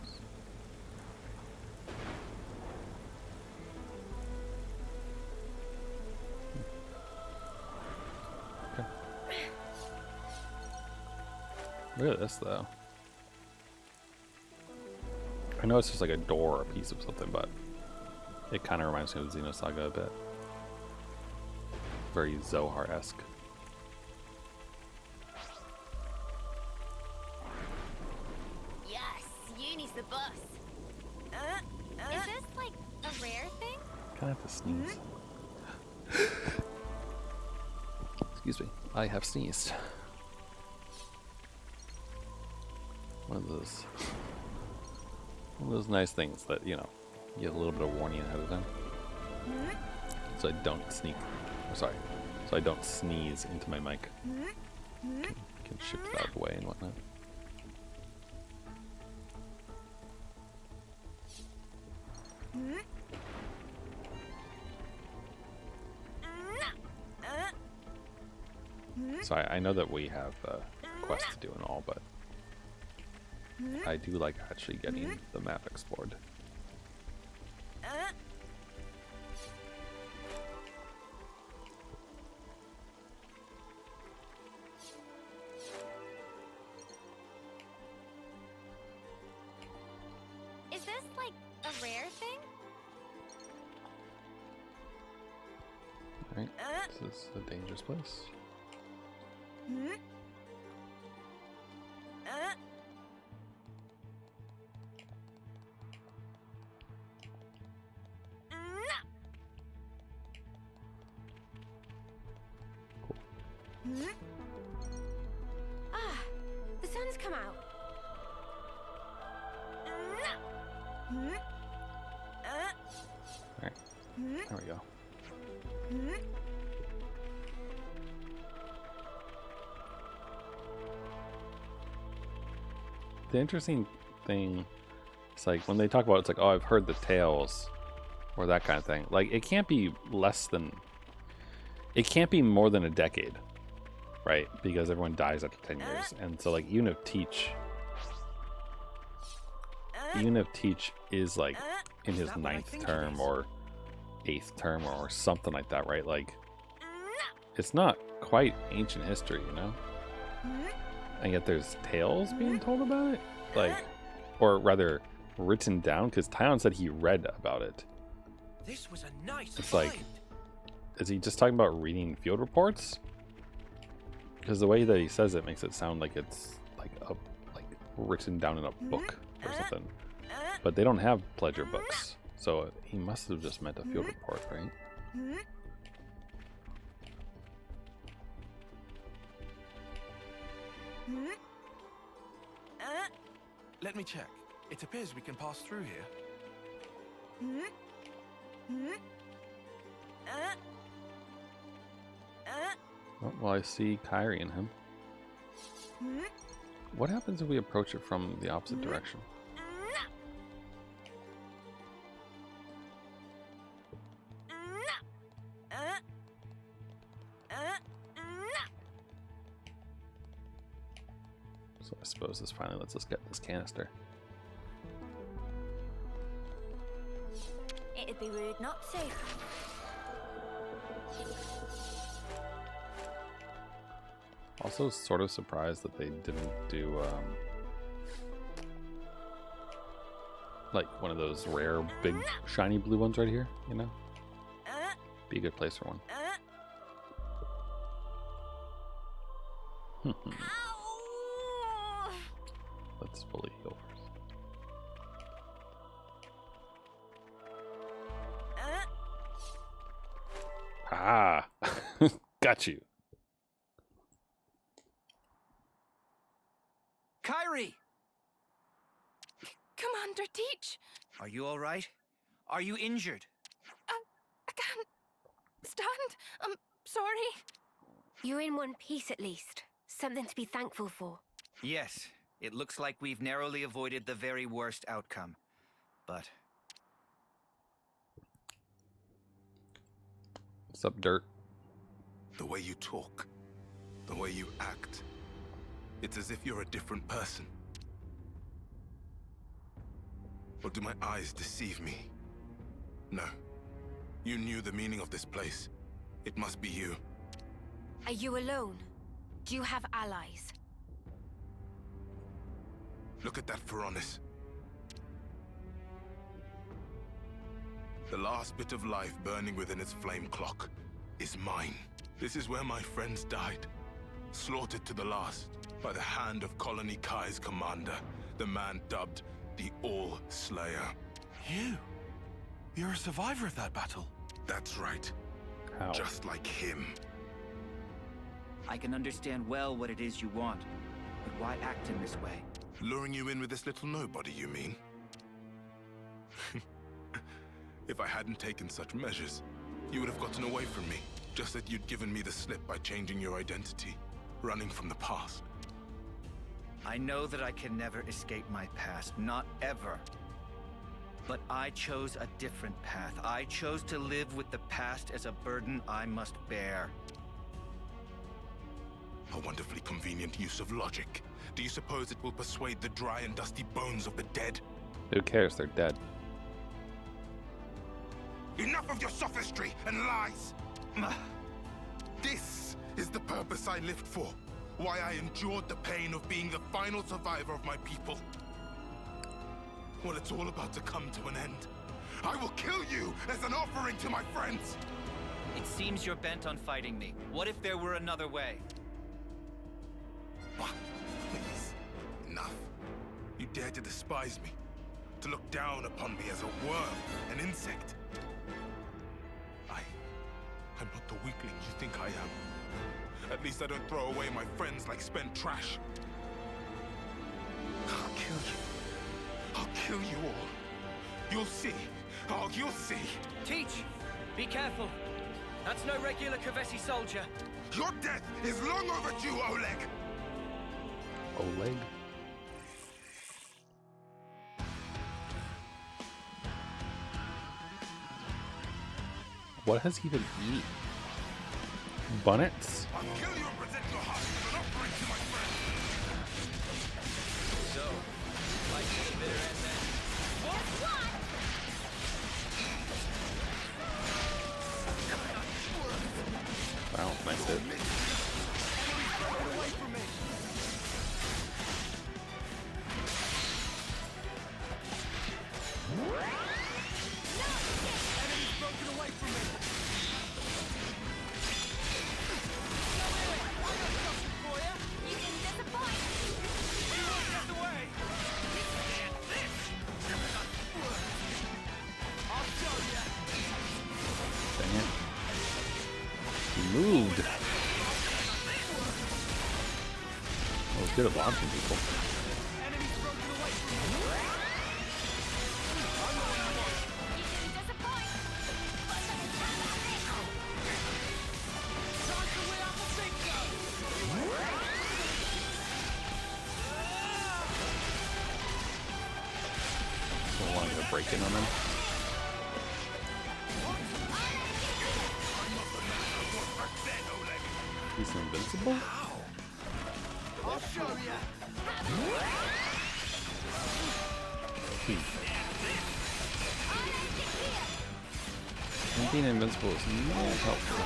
Speaker 1: Okay. Look at this, though. I know it's just like a door or a piece of something, but it kind of reminds me of Xenosaga a bit. Very Zohar-esque.
Speaker 4: Yes, Uni's the boss. Is this like a rare thing?
Speaker 1: Kind of have to sneeze. Excuse me. I have sneezed. One of those nice things that, you know, you get a little bit of warning ahead of time. So I don't sneak. Sorry. So I don't sneeze into my mic. Can shift it out of the way and whatnot. So I know that we have quests to do and all, but I do like actually getting the map explored.
Speaker 4: Is this like a rare thing?
Speaker 1: Alright, this is a dangerous place.
Speaker 4: Ah, the sun's come out.
Speaker 1: Alright, there we go. The interesting thing is like when they talk about it's like, oh, I've heard the tales or that kind of thing. Like it can't be more than a decade, right? Because everyone dies after 10 years. And so like even if Teach is like in his 9th term or 8th term or something like that, right? Like it's not quite ancient history, you know? And yet there's tales being told about it, like, or rather written down, because Tyon said he read about it.
Speaker 6: This was a nice
Speaker 1: It's like, is he just talking about reading field reports? Because the way that he says it makes it sound like it's like written down in a book or something. But they don't have pleasure books, so he must have just meant a field report, right?
Speaker 3: Let me check. It appears we can pass through here.
Speaker 1: Oh, well, I see Kyrie in him. What happens if we approach it from the opposite direction? So I suppose this finally lets us get this canister.
Speaker 4: It'd be rude not to.
Speaker 1: Also sort of surprised that they didn't do like one of those rare big shiny blue ones right here, you know? Be a good place for one. Let's fully heal first. Ah! Got you.
Speaker 2: Kyrie!
Speaker 6: Commander Teach,
Speaker 2: Are you all right? Are you injured?
Speaker 6: I can't stand. I'm sorry.
Speaker 7: You're in one piece at least. Something to be thankful for.
Speaker 2: Yes, it looks like we've narrowly avoided the very worst outcome. But
Speaker 1: What's up, Dirt?
Speaker 10: The way you talk, the way you act, it's as if you're a different person. Or do my eyes deceive me? No. You knew the meaning of this place. It must be you.
Speaker 7: Are you alone? Do you have allies?
Speaker 10: Look at that Pharaonis. The last bit of life burning within its flame clock is mine. This is where my friends died, slaughtered to the last by the hand of Colony Kai's commander, the man dubbed the All-Slayer.
Speaker 3: You're a survivor of that battle.
Speaker 10: That's right.
Speaker 1: How?
Speaker 10: Just like him.
Speaker 2: I can understand well what it is you want. But why act in this way?
Speaker 10: Luring you in with this little nobody, you mean? If I hadn't taken such measures, you would have gotten away from me. Just that you'd given me the slip by changing your identity, running from the past.
Speaker 2: I know that I can never escape my past, not ever. But I chose a different path. I chose to live with the past as a burden I must bear.
Speaker 10: A wonderfully convenient use of logic. Do you suppose it will persuade the dry and dusty bones of the dead?
Speaker 1: Who cares? They're dead.
Speaker 10: Enough of your sophistry and lies! This is the purpose I lived for. Why I endured the pain of being the final survivor of my people. Well, it's all about to come to an end. I will kill you as an offering to my friends!
Speaker 2: It seems you're bent on fighting me. What if there were another way?
Speaker 10: Please. Enough. You dare to despise me. To look down upon me as a worm, an insect. I'm not the weakling you think I am. At least I don't throw away my friends like spent trash. I'll kill you. I'll kill you all. You'll see. Oh, you'll see.
Speaker 6: Teach! Be careful. That's no regular Kavesi soldier.
Speaker 10: Your death is long overdue, Oleg.
Speaker 1: Oleg? What has he been eating? Bunnets?
Speaker 10: I'll kill you and present your heart as an offering to my friends.
Speaker 6: So, like the bitter end then.
Speaker 1: Wow, nice hit. Dang it. He moved. I was good at launching people. Don't want to get a break in on him. He's invincible?
Speaker 5: I'll show you.
Speaker 1: Him being invincible is not helpful.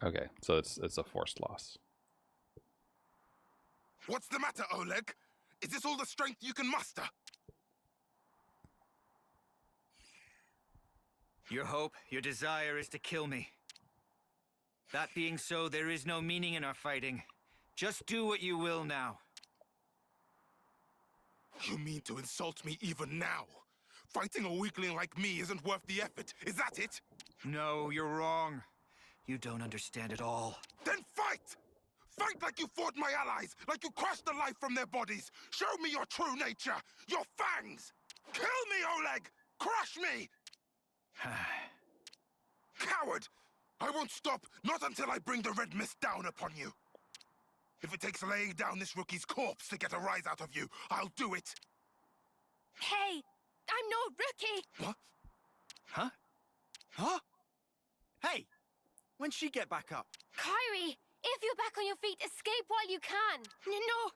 Speaker 1: Okay, so it's a forced loss.
Speaker 10: What's the matter, Oleg? Is this all the strength you can muster?
Speaker 2: Your hope, your desire is to kill me. That being so, there is no meaning in our fighting. Just do what you will now.
Speaker 10: You mean to insult me even now? Fighting a weakling like me isn't worth the effort, is that it?
Speaker 2: No, you're wrong. You don't understand at all.
Speaker 10: Then fight! Fight like you fought my allies, like you crushed the life from their bodies! Show me your true nature, your fangs! Kill me, Oleg! Crush me! Coward! I won't stop, not until I bring the red mist down upon you. If it takes laying down this rookie's corpse to get a rise out of you, I'll do it.
Speaker 7: Hey, I'm no rookie.
Speaker 10: What?
Speaker 5: Huh? Huh? Hey! When'd she get back up?
Speaker 4: Kyrie, if you're back on your feet, escape while you can.
Speaker 7: No,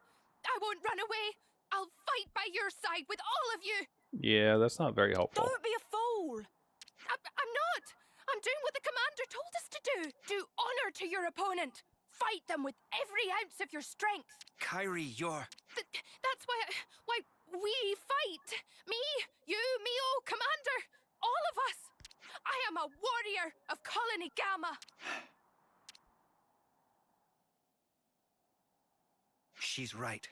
Speaker 7: I won't run away. I'll fight by your side with all of you.
Speaker 1: Yeah, that's not very helpful.
Speaker 7: Don't be a fool. I'm not. I'm doing what the commander told us to do. Do honor to your opponent. Fight them with every ounce of your strength.
Speaker 2: Kyrie, you're...
Speaker 7: That's why we fight. Me, you, Mio, commander, all of us. I am a warrior of Colony Gamma.
Speaker 2: She's right.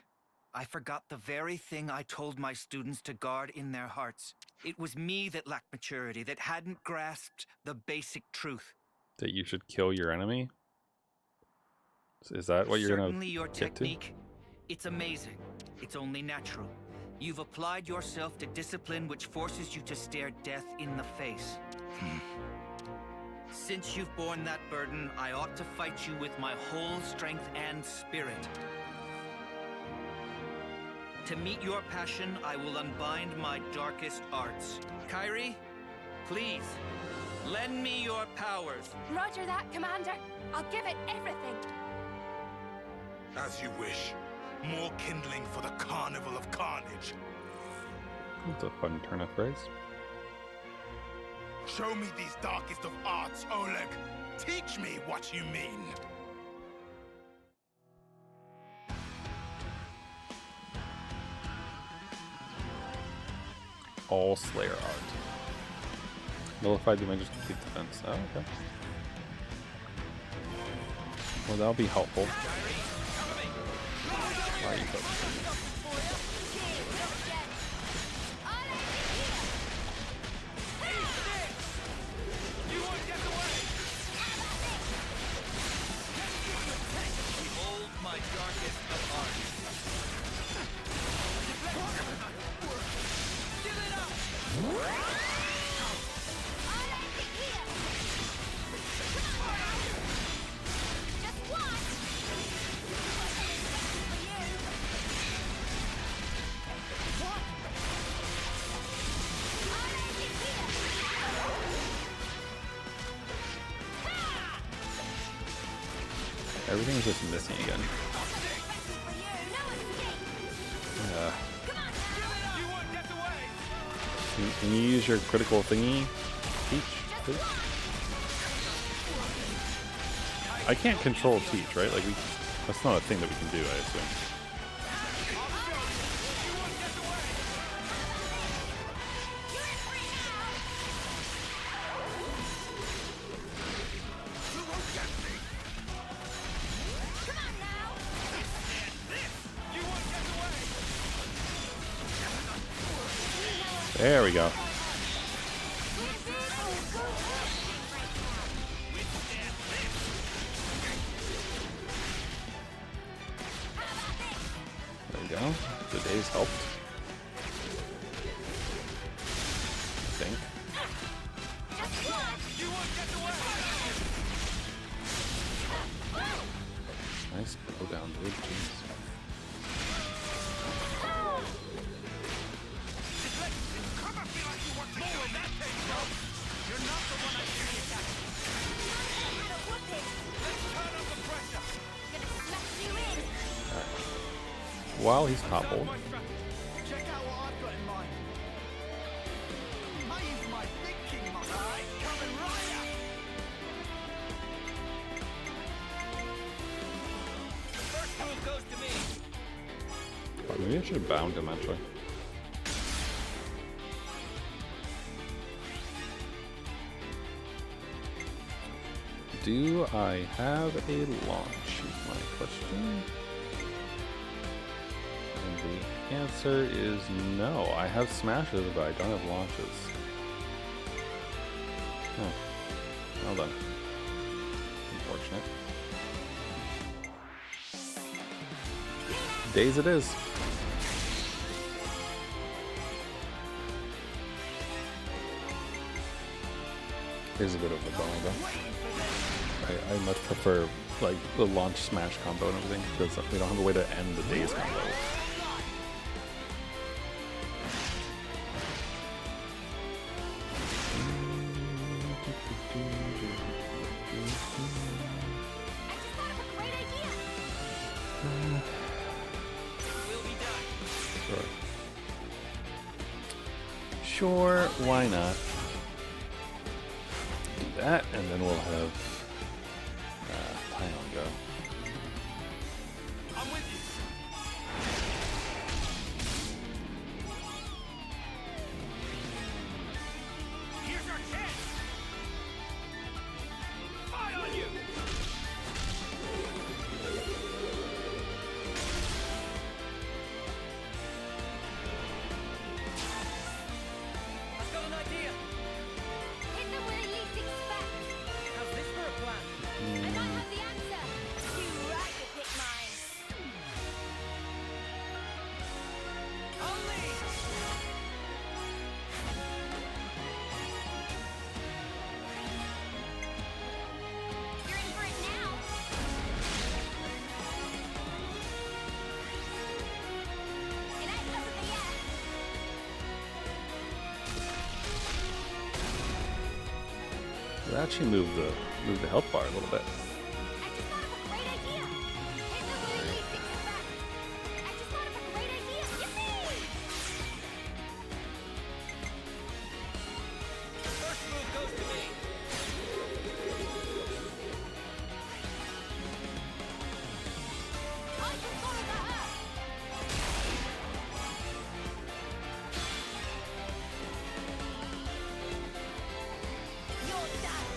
Speaker 2: I forgot the very thing I told my students to guard in their hearts. It was me that lacked maturity, that hadn't grasped the basic truth.
Speaker 1: That you should kill your enemy? Is that what you're
Speaker 2: Certainly
Speaker 1: gonna
Speaker 2: your
Speaker 1: get
Speaker 2: technique, it's amazing. It's only natural. You've applied yourself to discipline which forces you to stare death in the face. Since you've borne that burden, I ought to fight you with my whole strength and spirit. To meet your passion, I will unbind my darkest arts. Kyrie, please, lend me your powers.
Speaker 7: Roger that, Commander. I'll give it everything.
Speaker 10: As you wish. More kindling for the Carnival of Carnage.
Speaker 1: That's a fun turn of phrase.
Speaker 10: Show me these darkest of arts, Oleg. Teach me what you mean.
Speaker 1: All Slayer art. Nullify damages complete defense. Oh, okay. Well, that'll be helpful. Why are you focusing?
Speaker 2: Behold my darkest of arts. Give it up!
Speaker 4: Just one.
Speaker 1: Everything's just missing again. Can you use your critical thingy, Teach, please? I can't control Teach, right? Like that's not a thing that we can do, I assume. There we go. There we go. Today's helped. I think. Nice go down, dude. Jeez. While he's toppled.
Speaker 5: Check out what I've got in mind. I use my thinking muscle. Coming right up.
Speaker 2: First move goes to me.
Speaker 1: Oh, maybe I should have bound him actually. Do I have a launch? Is my question. And the answer is no. I have smashes, but I don't have launches. Oh. Well done. Unfortunate. Days it is. Here's a bit of a bummer though. I much prefer like the launch smash combo and everything because we don't have a way to end the days combo. Sure, why not? Do that, and then we'll have Pion go.
Speaker 6: I'm with you. Here's our chance. Fire on you. I've got an idea.
Speaker 4: Hit them where they least expect.
Speaker 6: How's this for a plan?
Speaker 4: I might have the answer. You right to pick mine.
Speaker 6: Only.
Speaker 4: You're in for it now. It ain't nothing yet.
Speaker 1: We'll actually move the health bar a little bit.
Speaker 4: I just thought of a great idea. Hit them where they least expect. I just thought of a great idea. Yippee!
Speaker 6: First move goes to me.
Speaker 4: I can follow that up. You're done.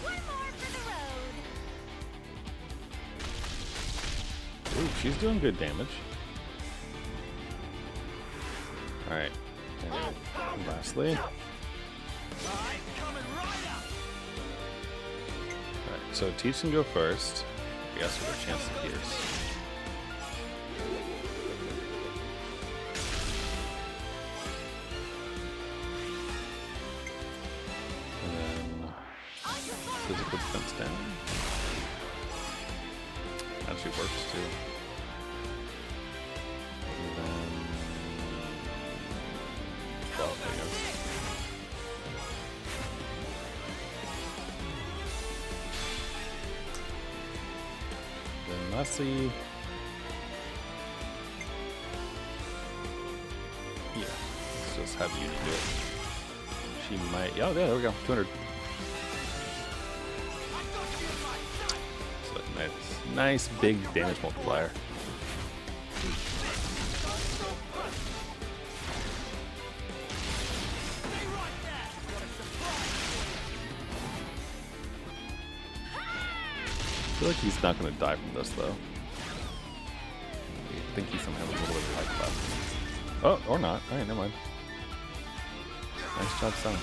Speaker 4: One more for the road.
Speaker 1: Ooh, she's doing good damage. Alright. And lastly. Alright, so Teach can go first. I guess with a chance to pierce. And then physical defense down. Actually works too. And then well, there you go. Then lastly, yeah, let's just have Uni do it. She might, yeah, there we go, 200. So nice big damage multiplier. I feel like he's not going to die from this, though. I think he's somehow a little bit of life left. Oh, or not. Alright, never mind. Nice job, son.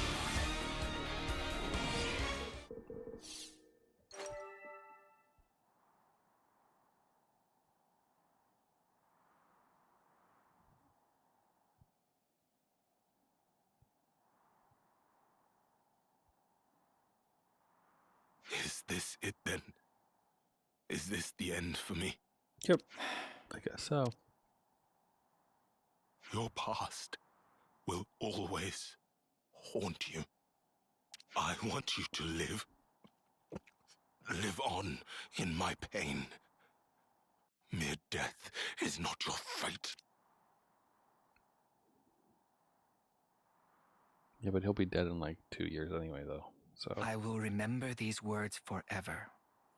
Speaker 10: Is this it then? Is this the end for me?
Speaker 1: Yep. I guess so.
Speaker 10: Your past will always haunt you. I want you to live. Live on in my pain. Mere death is not your fate.
Speaker 1: Yeah, but he'll be dead in like 2 years anyway, though. So
Speaker 2: I will remember these words forever,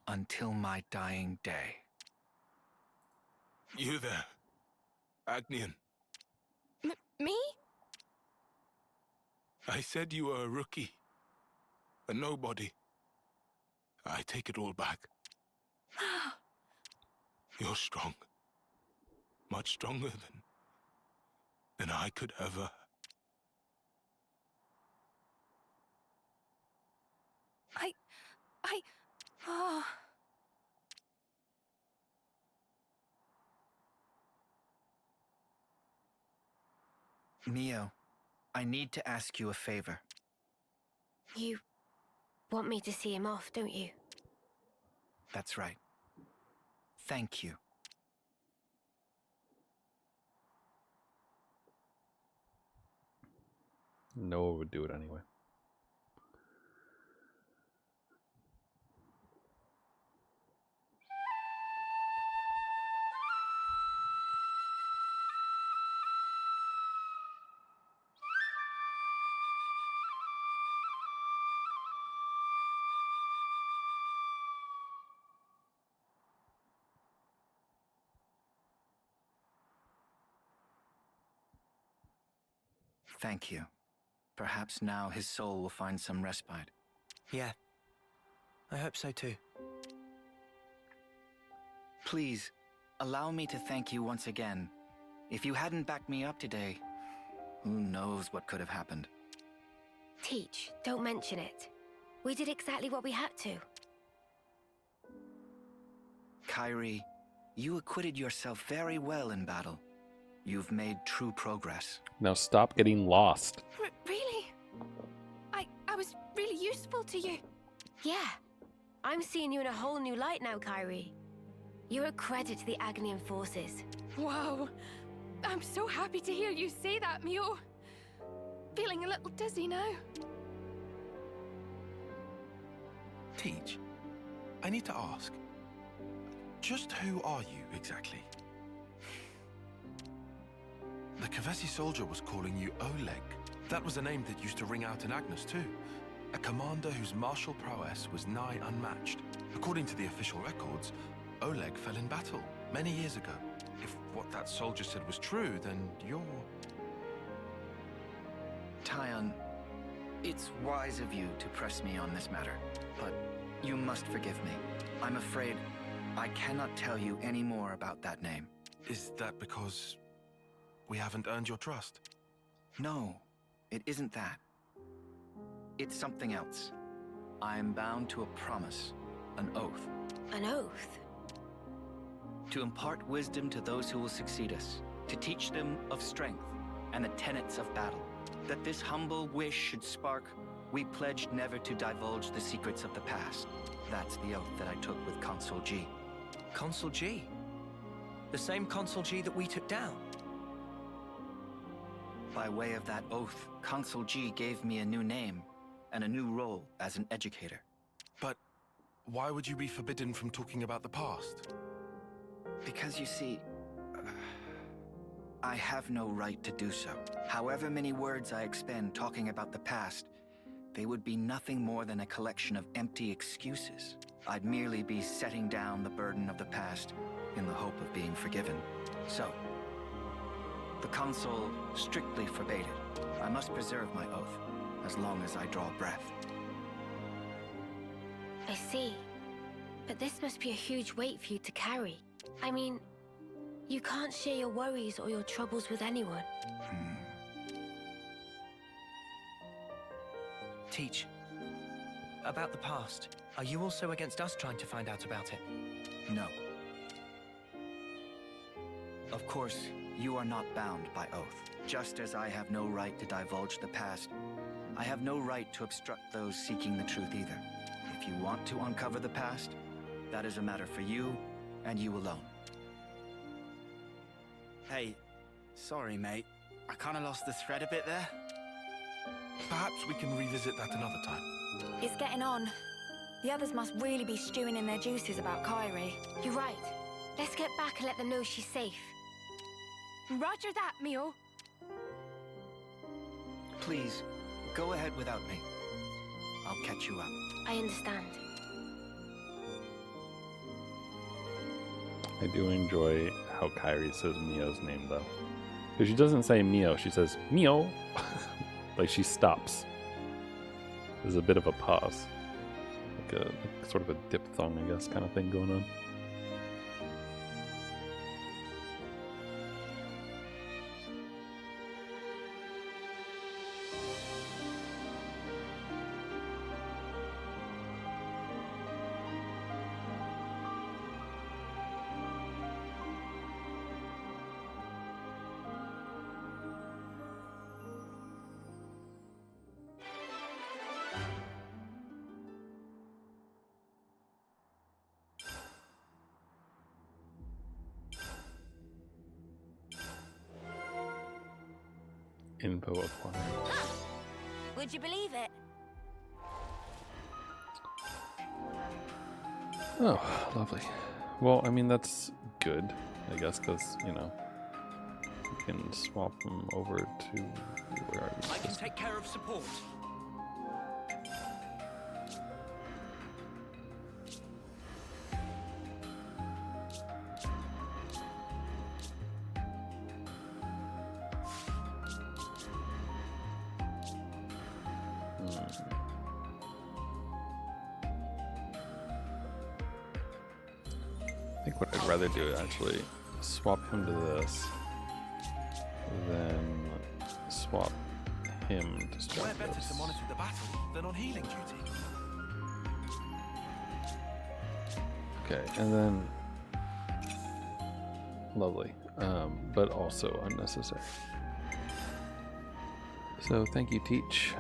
Speaker 2: until my dying day.
Speaker 10: You there, Agnian.
Speaker 7: Me?
Speaker 10: I said you were a rookie. A nobody. I take it all back. You're strong. Much stronger than I could ever.
Speaker 7: Oh.
Speaker 2: Mio, I need to ask you a favor.
Speaker 8: You want me to see him off, don't you?
Speaker 2: That's right. Thank you.
Speaker 1: Noah would do it anyway.
Speaker 2: Thank you. Perhaps now his soul will find some respite.
Speaker 6: Yeah. I hope so too.
Speaker 2: Please, allow me to thank you once again. If you hadn't backed me up today, who knows what could have happened.
Speaker 8: Teach, don't mention it. We did exactly what we had to.
Speaker 2: Kyrie, you acquitted yourself very well in battle. You've made true progress.
Speaker 1: Now stop getting lost.
Speaker 7: Really? I was really useful to you.
Speaker 8: Yeah. I'm seeing you in a whole new light now, Kyrie. You're a credit to the Agnian forces.
Speaker 7: Wow. I'm so happy to hear you say that, Mio. Feeling a little dizzy now.
Speaker 3: Teach, I need to ask, just who are you exactly? The Kavesi soldier was calling you Oleg. That was a name that used to ring out in Agnes too. A commander whose martial prowess was nigh unmatched. According to the official records, Oleg fell in battle many years ago. If what that soldier said was true, then you're...
Speaker 2: Tyon, it's wise of you to press me on this matter, but you must forgive me. I'm afraid I cannot tell you any more about that name.
Speaker 3: Is that because we haven't earned your trust?
Speaker 2: No, it isn't that. It's something else. I am bound to a promise, an oath.
Speaker 8: An oath?
Speaker 2: To impart wisdom to those who will succeed us, to teach them of strength and the tenets of battle. That this humble wish should spark, we pledged never to divulge the secrets of the past. That's the oath that I took with Consul G.
Speaker 6: Consul G? The same Consul G that we took down?
Speaker 2: By way of that oath, Consul G gave me a new name and a new role as an educator.
Speaker 3: But why would you be forbidden from talking about the past?
Speaker 2: Because you see, I have no right to do so. However many words I expend talking about the past, they would be nothing more than a collection of empty excuses. I'd merely be setting down the burden of the past in the hope of being forgiven. So, the consul strictly forbade it. I must preserve my oath, as long as I draw breath.
Speaker 8: I see. But this must be a huge weight for you to carry. I mean, you can't share your worries or your troubles with anyone.
Speaker 6: Teach, about the past, are you also against us trying to find out about it?
Speaker 2: No. Of course, you are not bound by oath. Just as I have no right to divulge the past, I have no right to obstruct those seeking the truth either. If you want to uncover the past, that is a matter for you and you alone.
Speaker 5: Hey, sorry, mate. I kind of lost the thread a bit there.
Speaker 3: Perhaps we can revisit that another time.
Speaker 11: It's getting on. The others must really be stewing in their juices about Kyrie.
Speaker 8: You're right. Let's get back and let them know she's safe.
Speaker 7: Roger that, Mio.
Speaker 2: Please, go ahead without me. I'll catch you up.
Speaker 8: I understand.
Speaker 1: I do enjoy how Kyrie says Mio's name, though. Because she doesn't say Mio, she says Mio. Like she stops. There's a bit of a pause. Like sort of a diphthong, I guess, kind of thing going on. Info acquired.
Speaker 11: Would you believe it?
Speaker 1: Oh, lovely. Well, I mean, that's good, I guess, because, you know, you can swap them over to... Where are you?
Speaker 6: I can take care of support.
Speaker 1: I think what I'd rather do is actually swap him to this, then swap him to
Speaker 3: Where
Speaker 1: start
Speaker 3: better
Speaker 1: this.
Speaker 3: to monitor the battle than on healing duty?
Speaker 1: Okay, and then lovely, but also unnecessary. So thank you, Teach.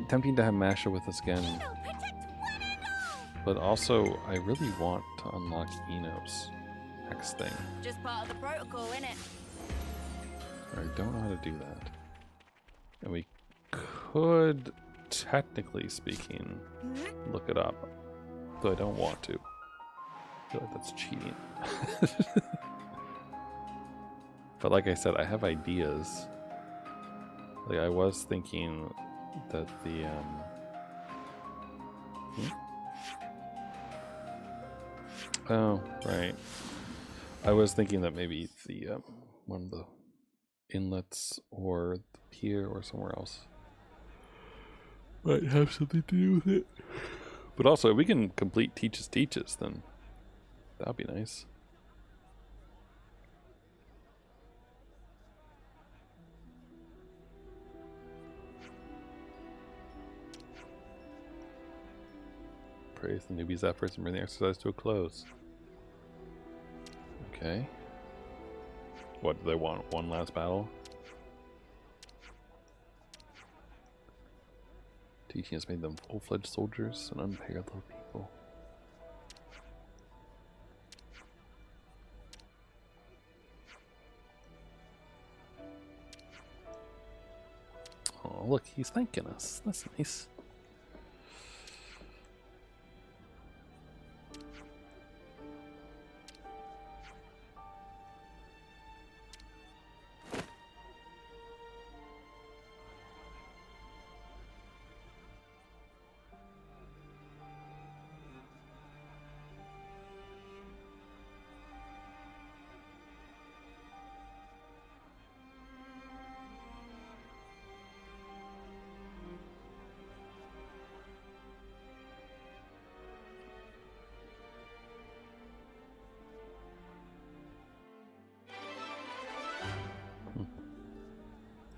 Speaker 1: Tempting to have Masha with us again, but also I really want to unlock Eno's next thing.
Speaker 11: Just part of the protocol, innit?
Speaker 1: I don't know how to do that. And we could, technically speaking, look it up, though I don't want to. I feel like that's cheating. But like I said, I have ideas. Like I was thinking that the oh, right. I was thinking that maybe the one of the inlets or the pier or somewhere else might have something to do with it. But also, if we can complete Teaches, then that'd be nice. Praise the newbie's efforts and bring the exercise to a close. Okay. What, do they want one last battle? Teaching has made them full-fledged soldiers and unparalleled people. Oh, look, he's thanking us. That's nice.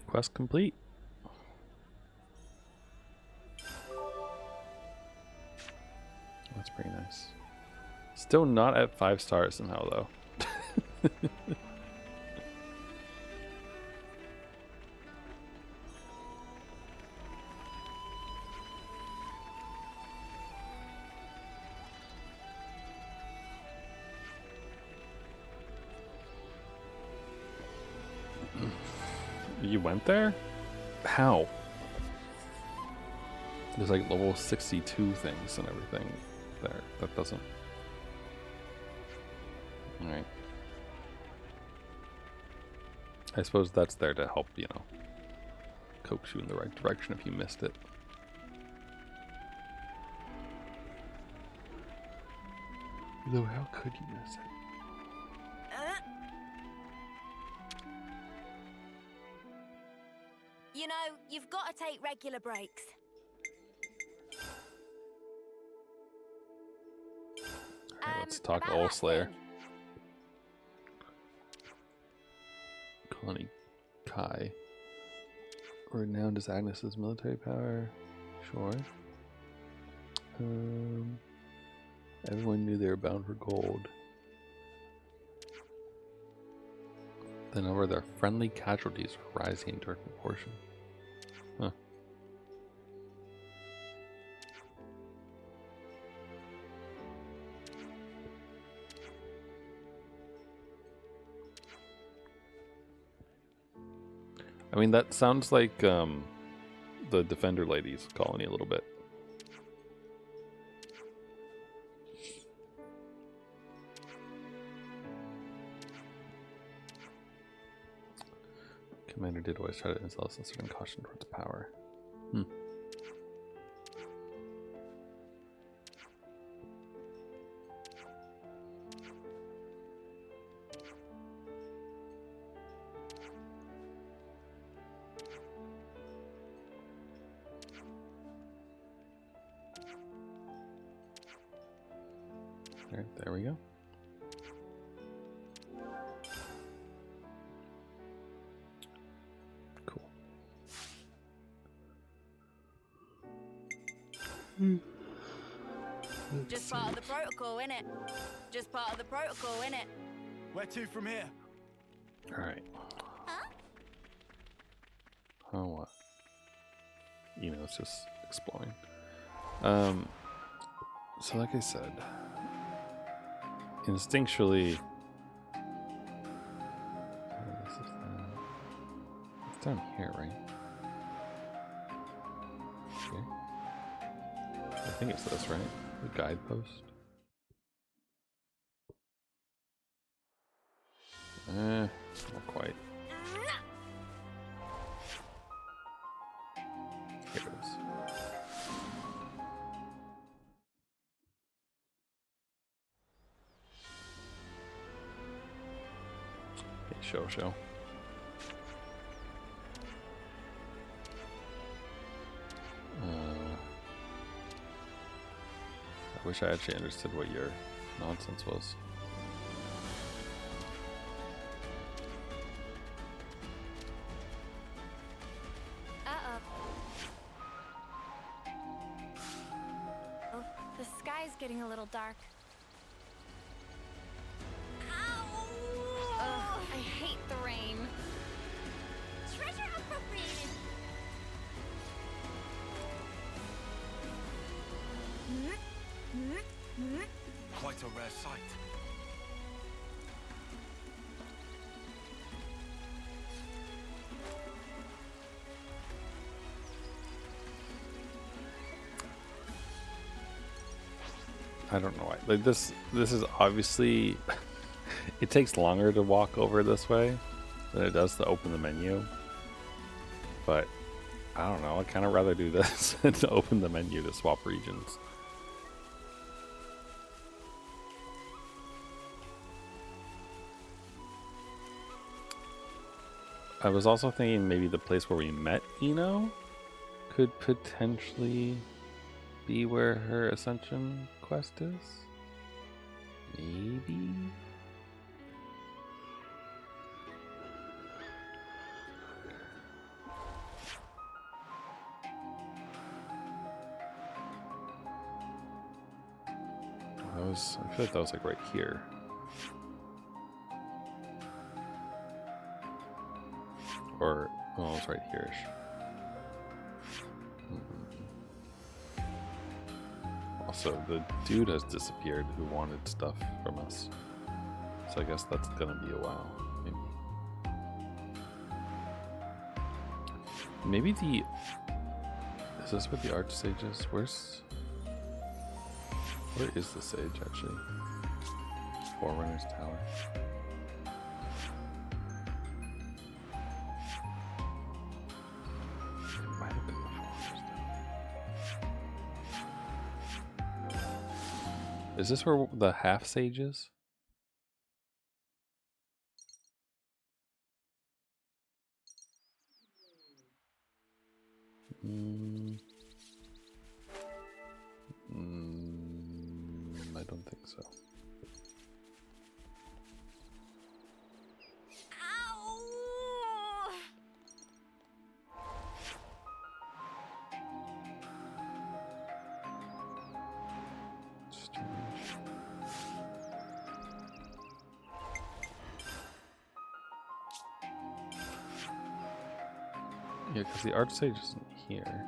Speaker 1: Quest complete. That's pretty nice. Still not at 5 stars somehow, though. You went there? How? There's like level 62 things and everything there. That doesn't... Alright. I suppose that's there to help, you know, coax you in the right direction if you missed it. Though how could you miss it?
Speaker 11: You know, you've got to take regular breaks.
Speaker 1: Alright, let's talk
Speaker 11: about
Speaker 1: Owl
Speaker 11: that
Speaker 1: Slayer.
Speaker 11: thing.
Speaker 1: Colony Kai. Renowned as Agnes's military power. Sure. Everyone knew they were bound for gold. The number of their friendly casualties were rising in direct proportion. Huh. I mean, that sounds like the Defender Ladies colony a little bit. Commander did always try to instill a certain caution towards power. All right, there we go. Cool.
Speaker 11: Just part of the protocol, innit? Just part of the protocol, innit?
Speaker 5: Where to from here?
Speaker 1: All right.
Speaker 11: Huh?
Speaker 1: Oh, what? You know, it's just exploring. So like I said, instinctually, it's down here, right? Okay. I think it's this, right? The guidepost. Not quite. Here it is. Okay, show. I wish I actually understood what your nonsense was.
Speaker 11: Oh, the sky's getting a little dark. Ugh, I hate the rain.
Speaker 4: Treasure appropriated.
Speaker 3: Quite a rare sight.
Speaker 1: I don't know why. Like this is obviously it takes longer to walk over this way than it does to open the menu. But I don't know, I'd kind of rather do this than to open the menu to swap regions. I was also thinking maybe the place where we met Eno could potentially be where her ascension quest is. Maybe. I feel like that was like right here. Or, well, it was right here-ish. Also, the dude has disappeared who wanted stuff from us. So I guess that's gonna be a while, maybe. Maybe the... Is this where the Archsage is? Where is the Sage, actually? Forerunner's Tower. It might have been the Forerunner's Tower. Is this where the half Sage is? I don't think so.
Speaker 11: Ow!
Speaker 1: Strange. Yeah, because the Archsage isn't here.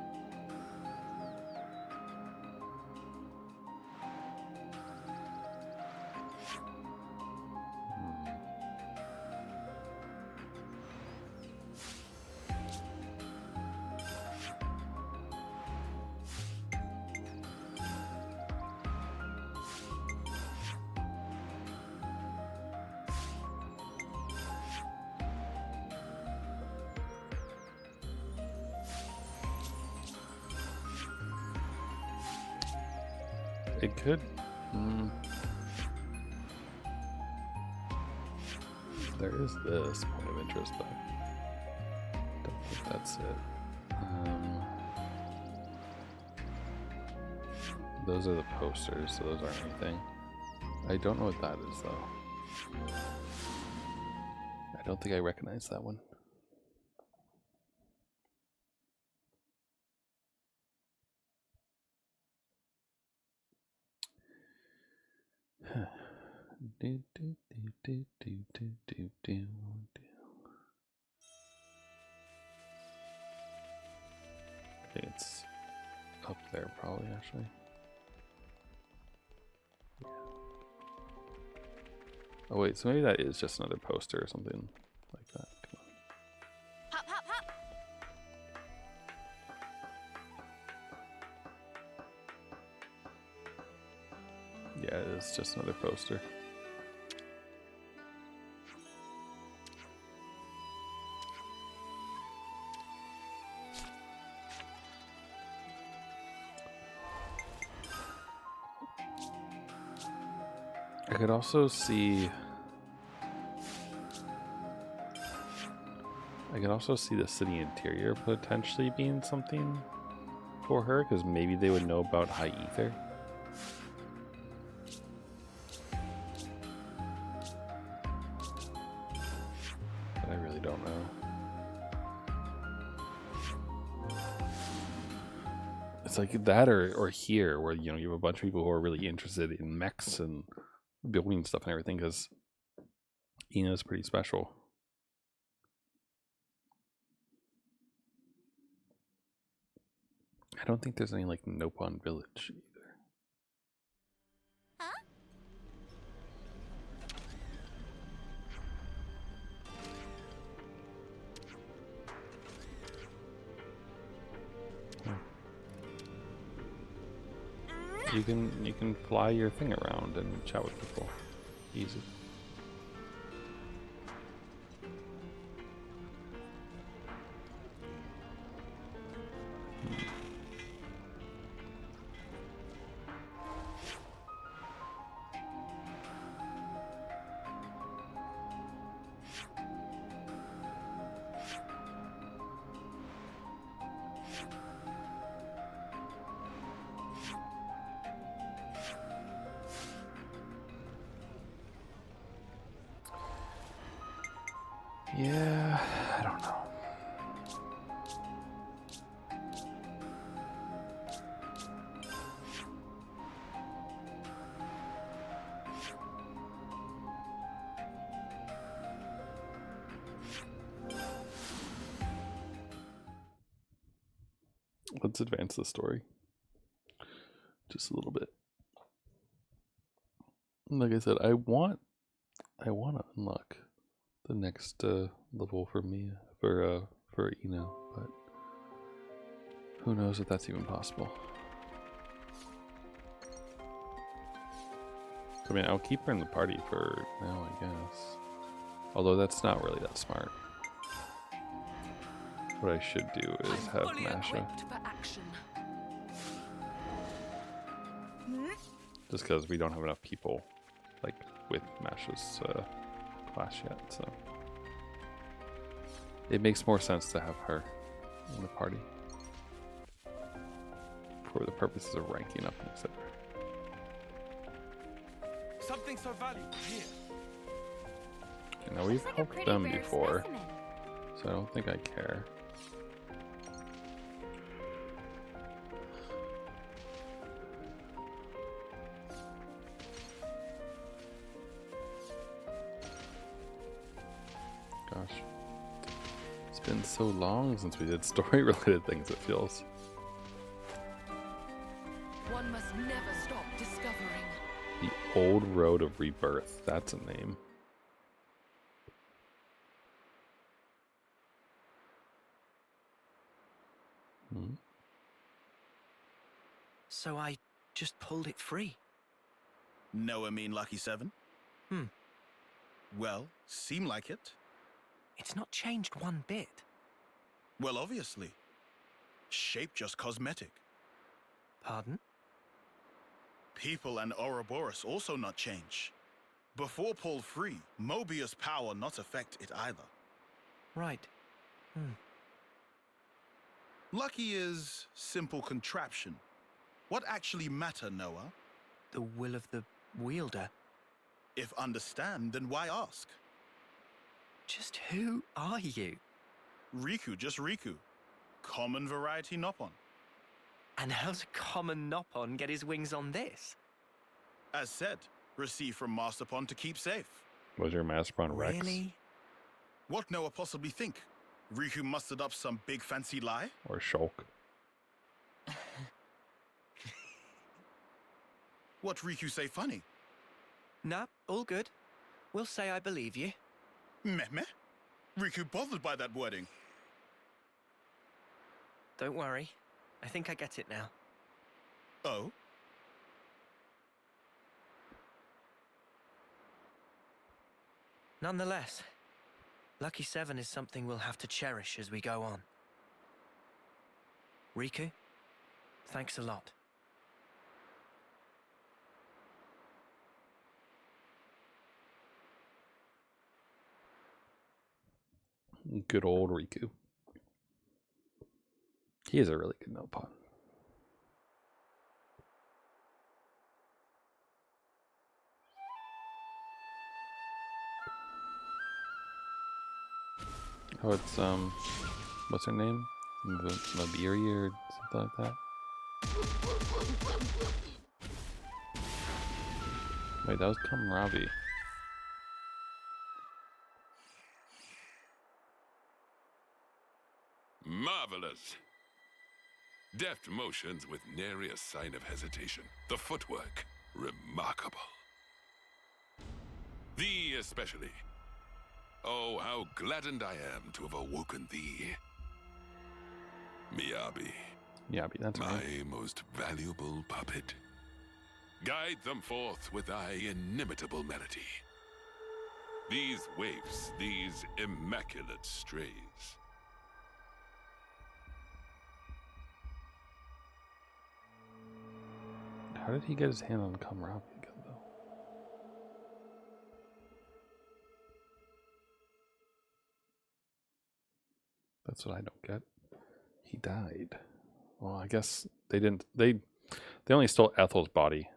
Speaker 1: It could. There is this point of interest, but I don't think that's it. Those are the posters, so those aren't anything. I don't know what that is, though. I don't think I recognize that one. I think it's up there, probably, actually. Yeah. Oh, wait, so maybe that is just another poster or something like that. Come on.
Speaker 4: Hop, hop, hop.
Speaker 1: Yeah, it is just another poster. I could also see the city interior potentially being something for her, because maybe they would know about high ether. But I really don't know. It's like that or here, where you have a bunch of people who are really interested in mechs and building stuff and everything, because Ina's pretty special. I don't think there's any like Nopon village either.
Speaker 4: Huh?
Speaker 1: You can fly your thing around and chat with people. Easy. Yeah, I don't know. Let's advance the story just a little bit. Like I said, I want to unlock the next level for me for Eno, but who knows if that's even possible. I mean, I'll keep her in the party for now, I guess. Although that's not really that smart. What I should do is have Masha. Just because we don't have enough people, like, with Masha's class yet, so it makes more sense to have her in the party for the purposes of ranking up and etc.
Speaker 3: Something so valuable here.
Speaker 1: Okay, now we've helped them before, so I don't think I care. Gosh, it's been so long since we did story-related things, it feels.
Speaker 7: One must never stop discovering.
Speaker 1: The Old Road of Rebirth, that's a name.
Speaker 5: So I just pulled it free.
Speaker 9: No, I mean Lucky 7? Well, seem like it.
Speaker 5: It's not changed one bit.
Speaker 9: Well, obviously. Shape just cosmetic.
Speaker 5: Pardon? People and Ouroboros also not change. Before Paul free, Mobius' power not affect it either.
Speaker 6: Right.
Speaker 5: Lucky is simple contraption. What actually matter, Noah?
Speaker 6: The will of the wielder.
Speaker 5: If understand, then why ask?
Speaker 6: Just who are you?
Speaker 5: Riku, just Riku. Common variety Noppon.
Speaker 6: And how's a common Noppon get his wings on this?
Speaker 5: As said, received from Masterpon to keep safe.
Speaker 1: Was your Masterpon Rex?
Speaker 6: Really?
Speaker 5: What Noah possibly think? Riku mustered up some big fancy lie?
Speaker 1: Or Shulk?
Speaker 5: What Riku say funny?
Speaker 6: Nah, all good. We'll say I believe you.
Speaker 5: Meh meh? Riku bothered by that wording.
Speaker 6: Don't worry. I think I get it now.
Speaker 5: Oh?
Speaker 6: Nonetheless, Lucky 7 is something we'll have to cherish as we go on. Riku, thanks a lot.
Speaker 1: Good old Riku. He is a really good Noppon. Oh, it's what's her name? Mabiri or something like that. Wait, that was Kamravi.
Speaker 12: Marvelous. Deft motions with nary a sign of hesitation. The footwork, remarkable. Thee especially. Oh, how gladdened I am to have awoken thee. Miyabi.
Speaker 1: Miyabi, that's
Speaker 12: my
Speaker 1: right.
Speaker 12: most valuable puppet. Guide them forth with thy inimitable melody. These waifs, these immaculate strays.
Speaker 1: How did he get his hand on Kamravi again, though? That's what I don't get. He died. Well, I guess they didn't. They only stole Ethel's body,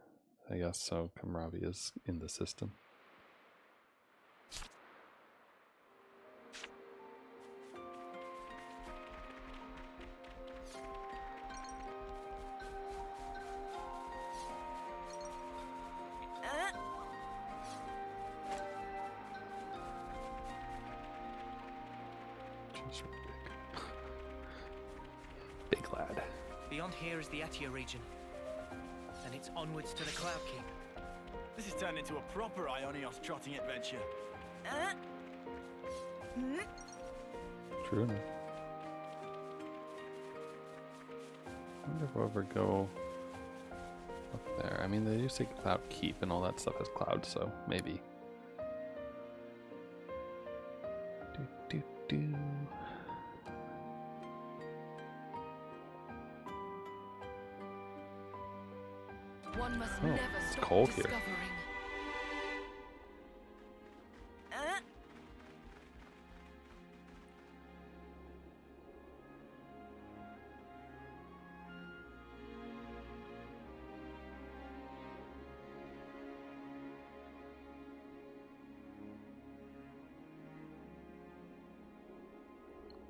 Speaker 1: I guess. So Kamravi is in the system. Big lad.
Speaker 6: Beyond here is the Etia region. And it's onwards to the Cloud Keep.
Speaker 5: This has turned into a proper Ionios trotting adventure.
Speaker 1: True enough. I wonder if we'll ever go up there. I mean, they do say Cloud Keep and all that stuff has clouds, so maybe. Do.
Speaker 7: One must
Speaker 1: Oh,
Speaker 7: never
Speaker 1: it's
Speaker 7: stop
Speaker 1: cold here.
Speaker 7: discovering.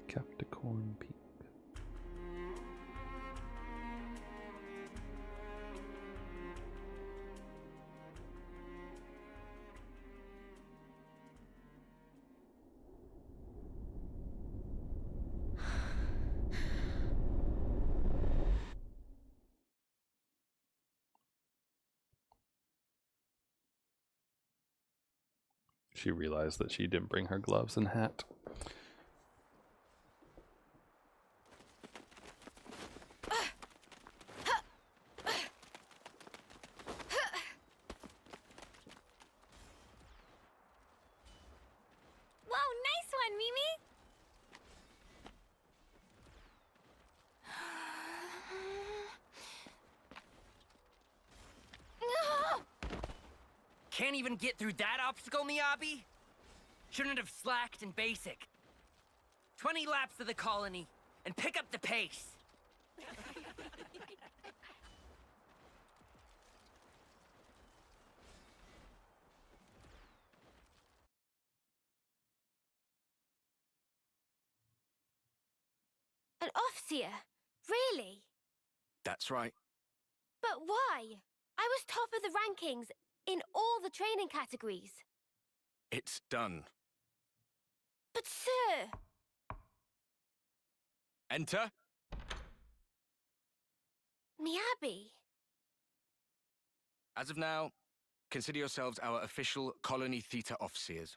Speaker 1: Capricorn Peak. She realized that she didn't bring her gloves and hat.
Speaker 4: Whoa, nice one, Mimi!
Speaker 6: Can't even get through that obstacle, Miyabi? Shouldn't have slacked in basic. 20 laps of the colony, and pick up the pace.
Speaker 8: An officer? Really?
Speaker 9: That's right.
Speaker 8: But why? I was top of the rankings in all the training categories.
Speaker 9: It's done.
Speaker 8: But sir...
Speaker 9: Enter.
Speaker 8: Miyabi.
Speaker 9: As of now, consider yourselves our official Colony Theta officers.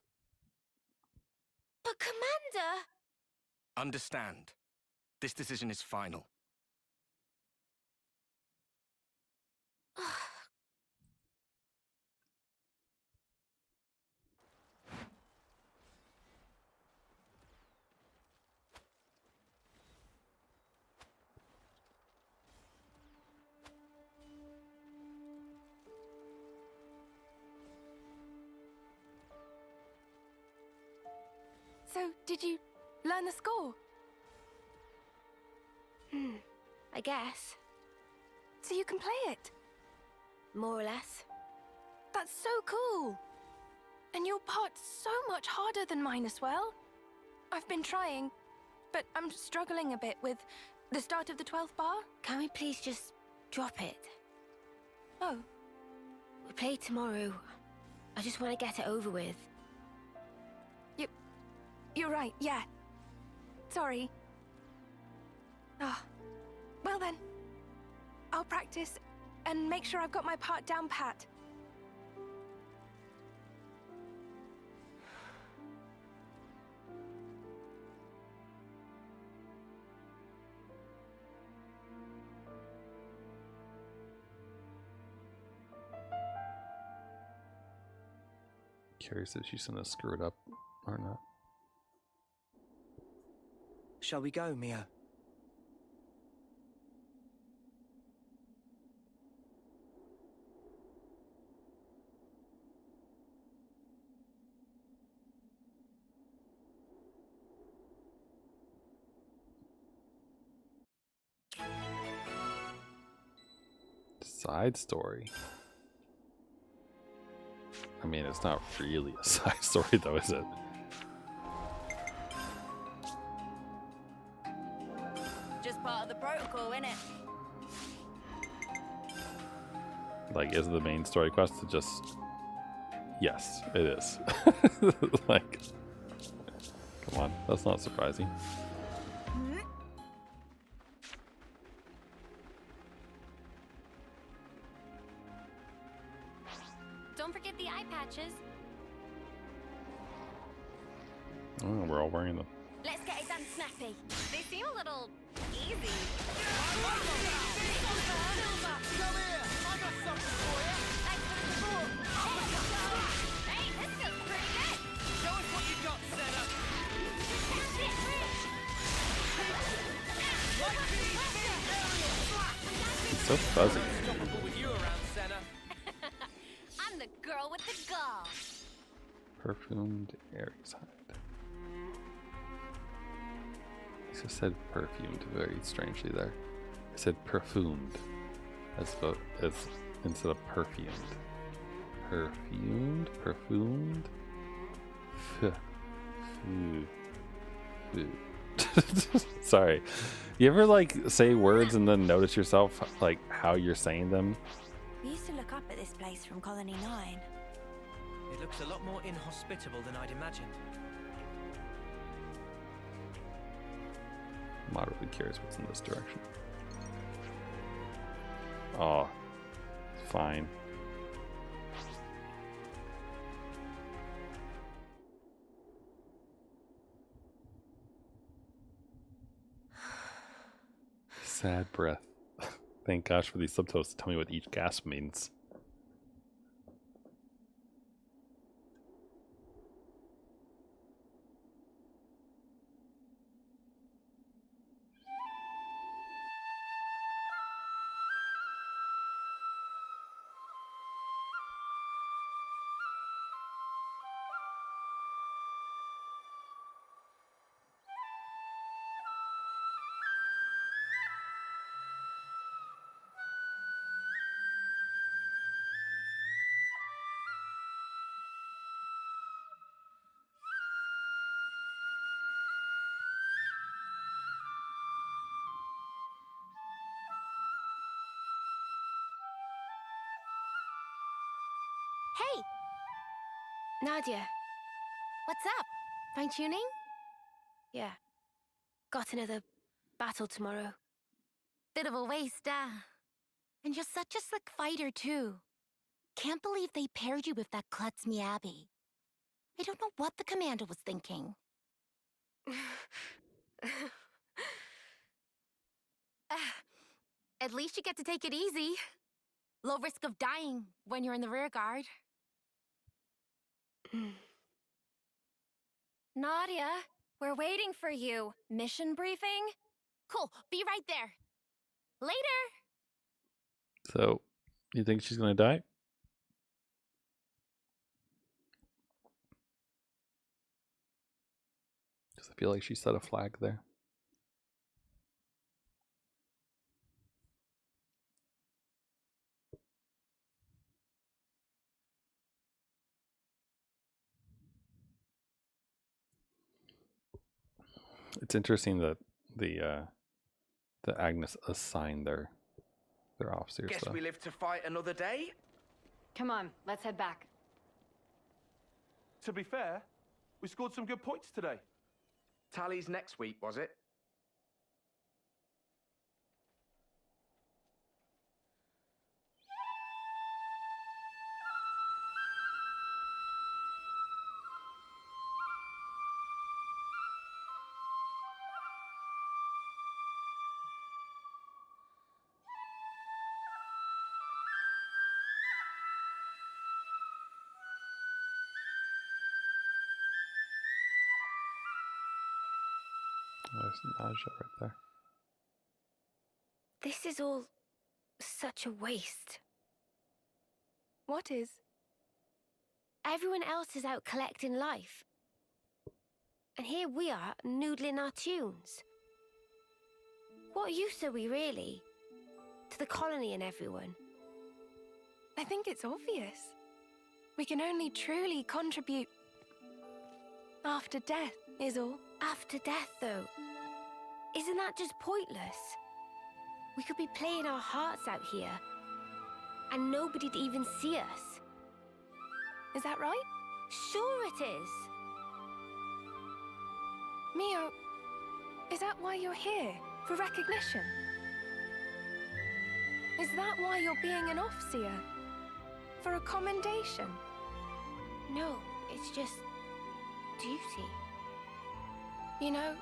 Speaker 8: But Commander...
Speaker 9: Understand. This decision is final.
Speaker 7: So, did you learn the score?
Speaker 8: I guess.
Speaker 7: So you can play it?
Speaker 8: More or less.
Speaker 7: That's so cool! And your part's so much harder than mine as well. I've been trying, but I'm struggling a bit with the start of the 12th bar.
Speaker 8: Can we please just drop it?
Speaker 7: Oh.
Speaker 8: We play tomorrow. I just want to get it over with.
Speaker 7: You're right, yeah. Sorry. Ah. Well then. I'll practice and make sure I've got my part down pat.
Speaker 1: Curious if she's gonna screw it up or not.
Speaker 6: Shall we go, Mia?
Speaker 1: Side story. I mean, it's not really a side story though, is it?
Speaker 11: Just part of the protocol, innit?
Speaker 1: Like, is the main story quest to just... Yes, it is. Like, come on, that's not surprising.
Speaker 4: Don't forget the eye patches.
Speaker 1: Oh, we're all wearing them.
Speaker 8: Let's get it done snappy.
Speaker 4: They seem a little easy.
Speaker 5: Come here! I got something for you!
Speaker 4: Thanks for the support. Hey, this feels pretty good.
Speaker 6: Show us what you got, Senna.
Speaker 1: It's so fuzzy.
Speaker 6: Unstoppable with you around, Senna.
Speaker 4: I'm the girl with the gall.
Speaker 1: Perfumed Aries hide. He just said perfumed very strangely there. I said perfumed as instead of perfumed. Perfumed? Perfumed? Sorry. You ever like say words and then notice yourself like how you're saying them?
Speaker 11: We used to look up at this place from Colony 9.
Speaker 6: It looks a lot more inhospitable than I'd imagined.
Speaker 1: Moderately curious what's in this direction. Oh, fine. Sad breath. Thank gosh for these subtitles to tell me what each gasp means.
Speaker 8: Hey! Nadia.
Speaker 4: What's up?
Speaker 8: Fine-tuning? Yeah. Got another battle tomorrow.
Speaker 4: Bit of a waste, And you're such a slick fighter, too. Can't believe they paired you with that klutz Miyabi. I don't know what the commander was thinking. At least you get to take it easy. Low risk of dying when you're in the rear guard. Nadia, we're waiting for you. Mission briefing? Cool, be right there. Later!
Speaker 1: So, you think she's gonna die? Because I feel like she set a flag there. It's interesting that the Agnes assigned their officer
Speaker 6: Guess
Speaker 1: stuff.
Speaker 6: we live to fight another day?
Speaker 13: Come on, let's head back.
Speaker 14: To be fair, we scored some good points today.
Speaker 6: Tally's next week, was it?
Speaker 1: There's Naja right there.
Speaker 8: This is all such a waste.
Speaker 7: What is?
Speaker 8: Everyone else is out collecting life. And here we are, noodling our tunes. What use are we, really? To the colony and everyone?
Speaker 7: I think it's obvious. We can only truly contribute after death, is all.
Speaker 8: After death, though? Isn't that just pointless? We could be playing our hearts out here, and nobody'd even see us.
Speaker 7: Is that right?
Speaker 8: Sure it is.
Speaker 7: Mio, is that why you're here? For recognition? Is that why you're being an Offseer? For a commendation?
Speaker 8: No, it's just duty.
Speaker 7: You know,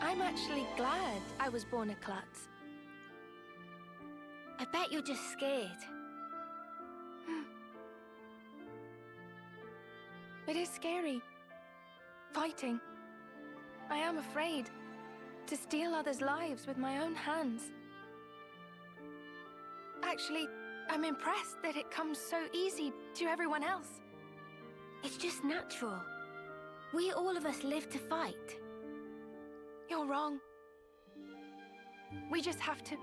Speaker 7: I'm actually glad I was born a klutz.
Speaker 8: I bet you're just scared.
Speaker 7: It is scary. Fighting. I am afraid to steal others' lives with my own hands. Actually, I'm impressed that it comes so easy to everyone else.
Speaker 8: It's just natural. We all of us live to fight.
Speaker 7: You're wrong. We just have to...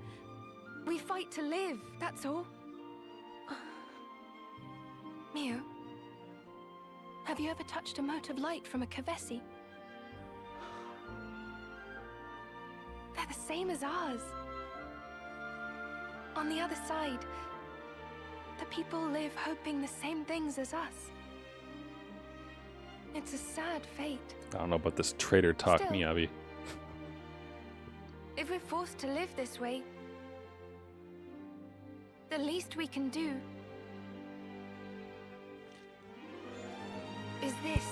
Speaker 7: We fight to live, that's all. Mio, have you ever touched a mote of light from a Kavesi? They're the same as ours. On the other side, the people live hoping the same things as us. It's a sad fate.
Speaker 1: I don't know about this traitor talk,
Speaker 7: Still.
Speaker 1: Miyabi.
Speaker 7: If we're forced to live this way, the least we can do is this.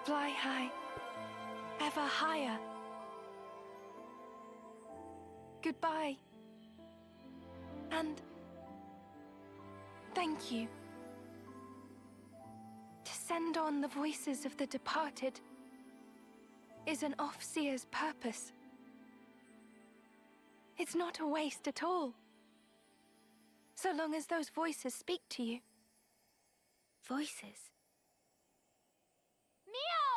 Speaker 7: Fly high, ever higher. Goodbye. And thank you. send on the voices of the departed is an Offseer's purpose. It's not a waste at all. So long as those voices speak to you.
Speaker 8: Voices?
Speaker 15: Mio!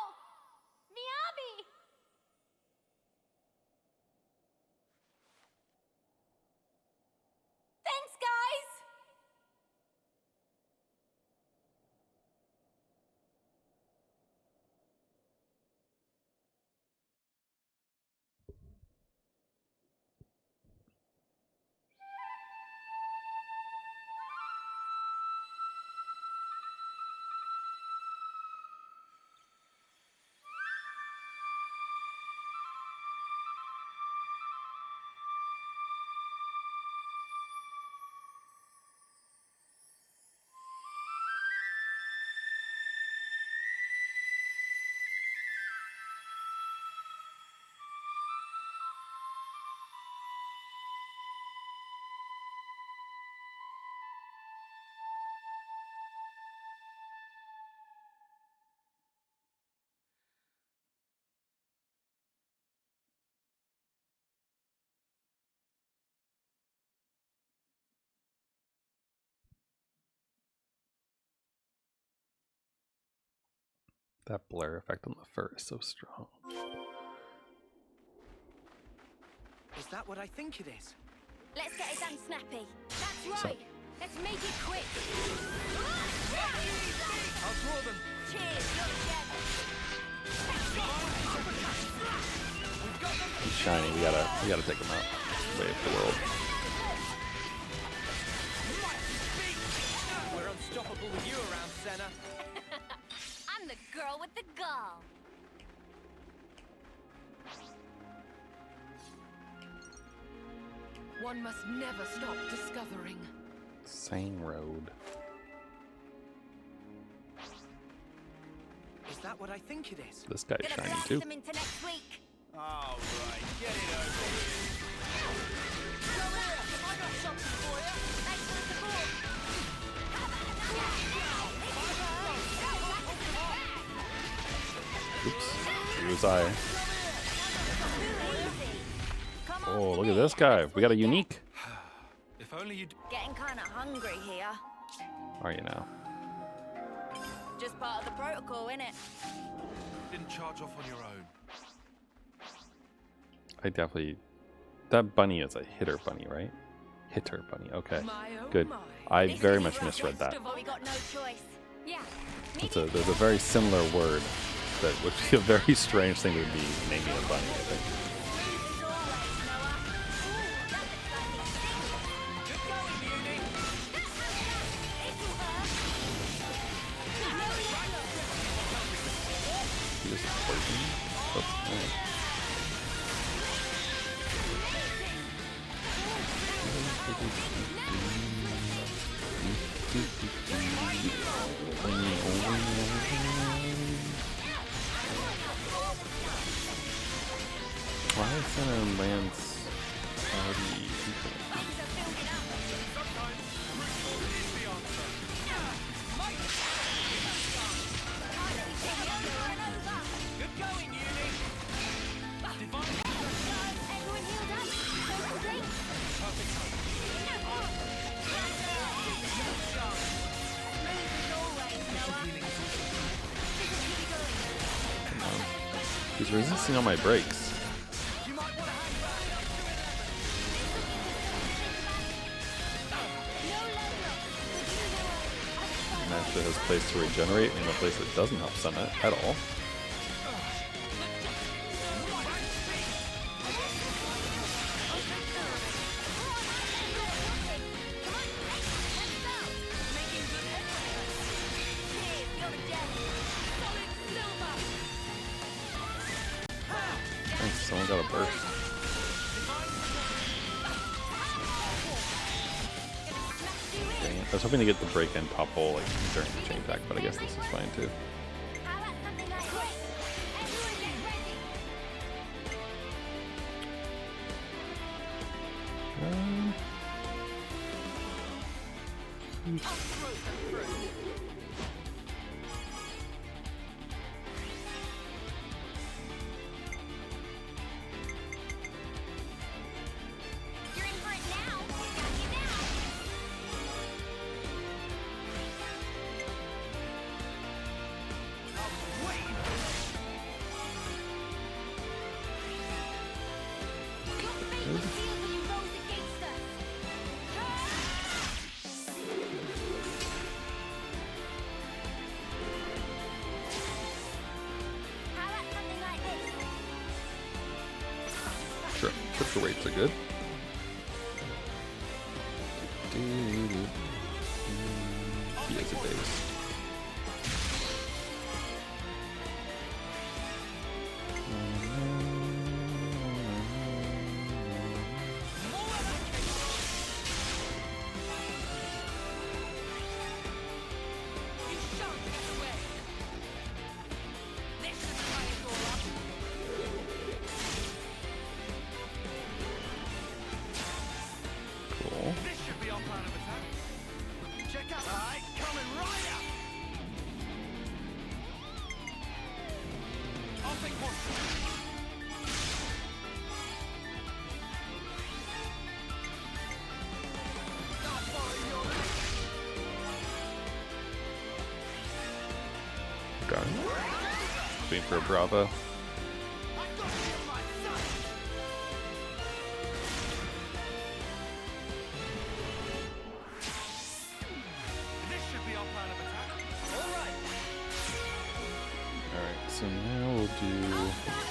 Speaker 15: Miyabi! Thanks, guys!
Speaker 1: That blur effect on the fur is so strong.
Speaker 5: Is that what I think it is?
Speaker 15: Let's get it done snappy. That's right. Let's make it quick.
Speaker 5: I'll draw them.
Speaker 15: Cheers, you're together.
Speaker 5: We've got them.
Speaker 1: He's shiny. We gotta take him out. Save the world.
Speaker 5: We're unstoppable with you around, Senna.
Speaker 15: I'm the girl with the gall.
Speaker 16: One must never stop discovering.
Speaker 1: Same road.
Speaker 5: Is that what I think it is?
Speaker 1: This guy's
Speaker 15: Gonna
Speaker 1: shiny
Speaker 15: blast
Speaker 1: too.
Speaker 15: them into next week.
Speaker 5: All right, get it over with. Come here, I got something for you.
Speaker 15: Thanks for the support. How about
Speaker 1: Oops. He was I. Oh, look at this guy. We got a unique.
Speaker 5: If only you'd...
Speaker 11: Getting kind of hungry here.
Speaker 1: Are you now?
Speaker 11: Just part of the protocol, innit?
Speaker 3: Didn't charge off on your own.
Speaker 1: I definitely... That bunny is a hitter bunny, right? Hitter bunny. Okay. Good. I very much misread that.
Speaker 15: we got no choice. Yeah.
Speaker 1: There's a very similar word that would be a very strange thing to be naming a bunny, I think. Why is Senna Lance already He's resisting all my brakes. Actually has a place to regenerate and a place that doesn't help Senna at all. Thanks, someone got a burst. Dang it. I was hoping to get the break and pop hole like during the chain attack, but I guess this is fine too. Sure, critical rates are good. He has a base. Cool.
Speaker 5: This should be our plan of attack. Check out the height coming right up. I'll take one. Not following your lead.
Speaker 1: Done. Waiting for a Bravo. Alright, so now we'll do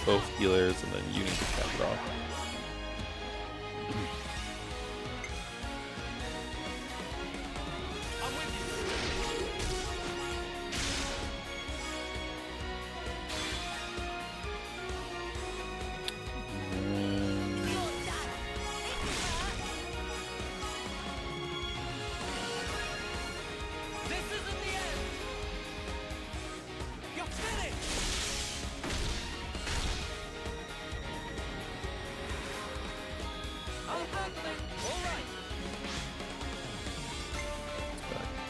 Speaker 1: both healers and then you need to cap it off.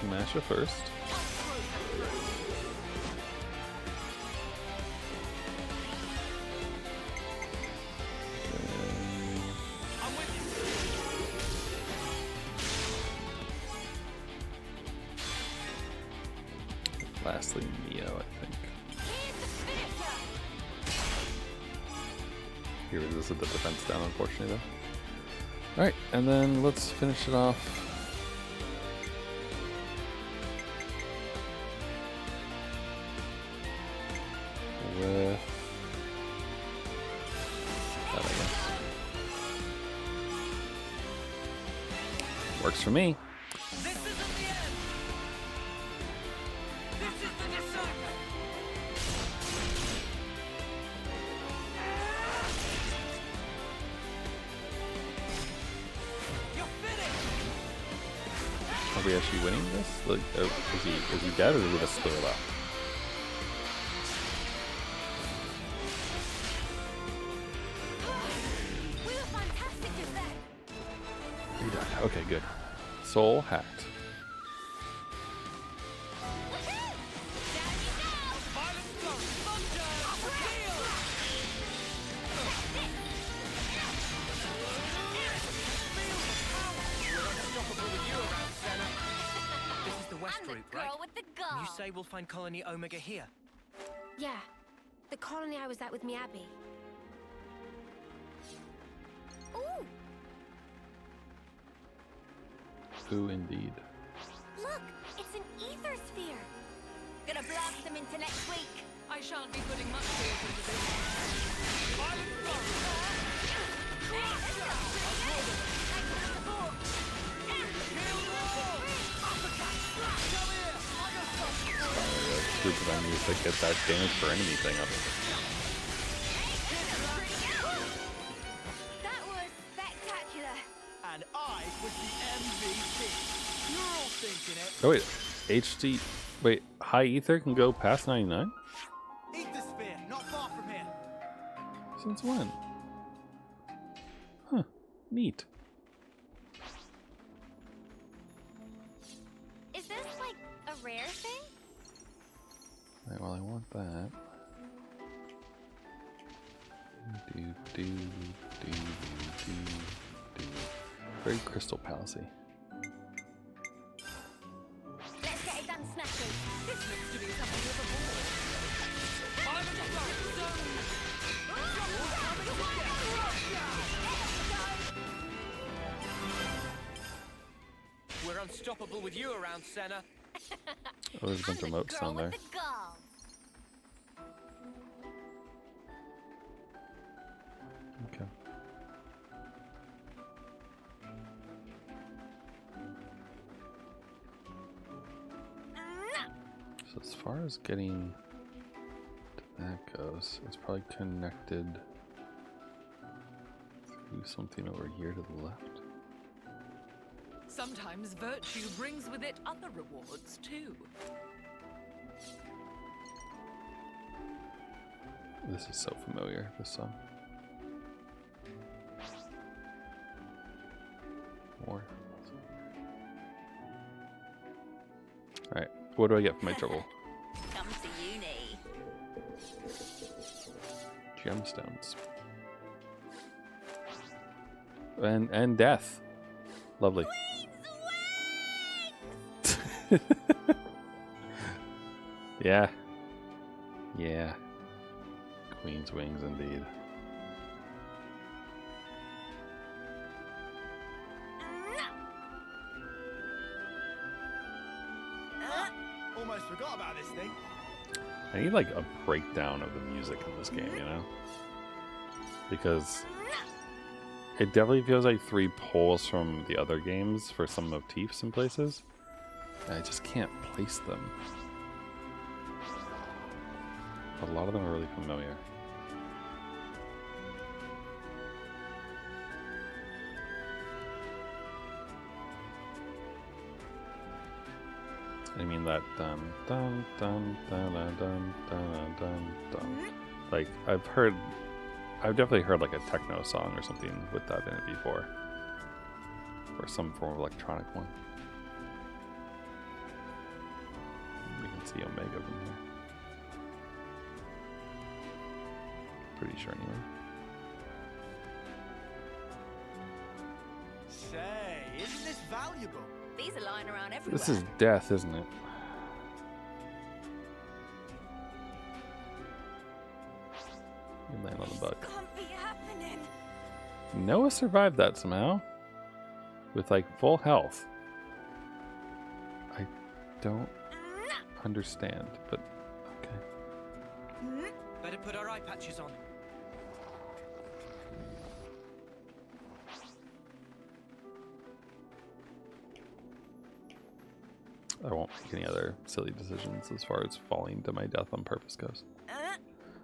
Speaker 1: Masha first. Lastly, Neo, I think. He resisted the defense down, unfortunately, though. Alright, and then let's finish it off. With that, I guess. Works for me.
Speaker 6: This isn't the end. This is the decider. You're finished.
Speaker 1: Are we actually winning this? Like, is he dead or is it a still left? Okay, good. Soul hacked.
Speaker 6: This is the West Group, right? You say we'll find Colony Omega here?
Speaker 8: Yeah, the colony I was at with Miyabi. Ooh!
Speaker 1: Who indeed?
Speaker 15: Look, it's an ether sphere. Gonna blast them into next week.
Speaker 16: I shan't be putting much thought into this.
Speaker 1: Group of enemies that get that damage for anything up.
Speaker 15: That was spectacular.
Speaker 5: And I was the MVP. You're all thinking it.
Speaker 1: Oh wait, HD. Wait, high ether can go past 99?
Speaker 5: Ether sphere, not far from here.
Speaker 1: Since when? Huh, neat.
Speaker 15: Is this like a rare thing?
Speaker 1: Alright, well, I want that. Very Crystal Palacey.
Speaker 15: Let's get it done, Snappy.
Speaker 16: This looks to be something of a ball. I'm in the zone.
Speaker 6: unstoppable with you around, Senna.
Speaker 1: Oh, there's a bunch of moats down there. Okay. So as far as getting to that goes, it's probably connected through something over here to the left.
Speaker 16: Sometimes virtue brings with it other rewards, too.
Speaker 1: This is so familiar, this song. More. Alright, what do I get for my trouble?
Speaker 15: Come to uni.
Speaker 1: Gemstones. And death. Lovely. Yeah. Yeah. Queen's wings indeed.
Speaker 5: Almost forgot about this thing.
Speaker 1: I need like a breakdown of the music in this game, you know? Because it definitely feels like 3 pulls from the other games for some motifs in places. And I just can't place them. But a lot of them are really familiar. I mean that dun dun dun dun dun dun dun dun dun. Like I've definitely heard like a techno song or something with that in it before. Or some form of electronic one. We can see Omega from here. Pretty sure anyway.
Speaker 5: Say, isn't this valuable?
Speaker 15: These are lying around everywhere.
Speaker 1: This is death, isn't it? You land on the bug.
Speaker 15: Can't be happening.
Speaker 1: Noah survived that somehow. With like full health. I don't understand, but okay.
Speaker 6: Better put our eye patches on.
Speaker 1: I won't make any other silly decisions as far as falling to my death on purpose goes.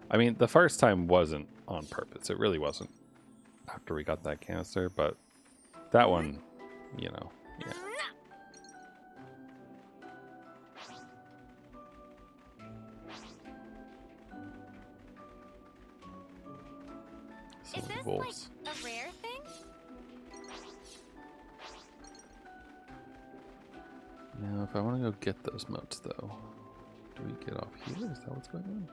Speaker 1: I mean, the first time wasn't on purpose. It really wasn't after we got that canister, but that one, you know, yeah.
Speaker 15: Is this
Speaker 1: wolves.
Speaker 15: like a rare thing?
Speaker 1: Now, if I want to go get those motes, though, do we get off here? Is that what's going on?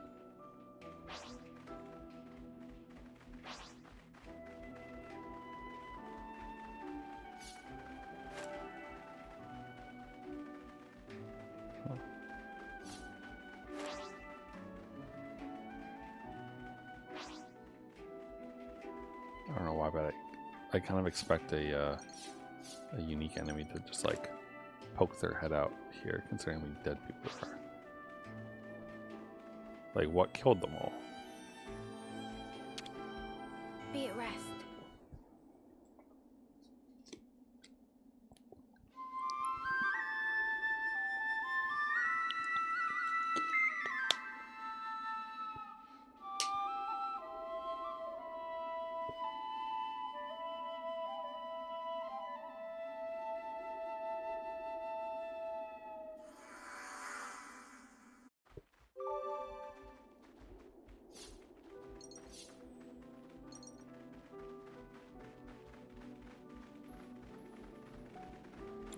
Speaker 1: Huh. I don't know why, but I kind of expect a unique enemy to just like poke their head out here, considering how many dead people there are. Like, what killed them all?
Speaker 8: Be at rest.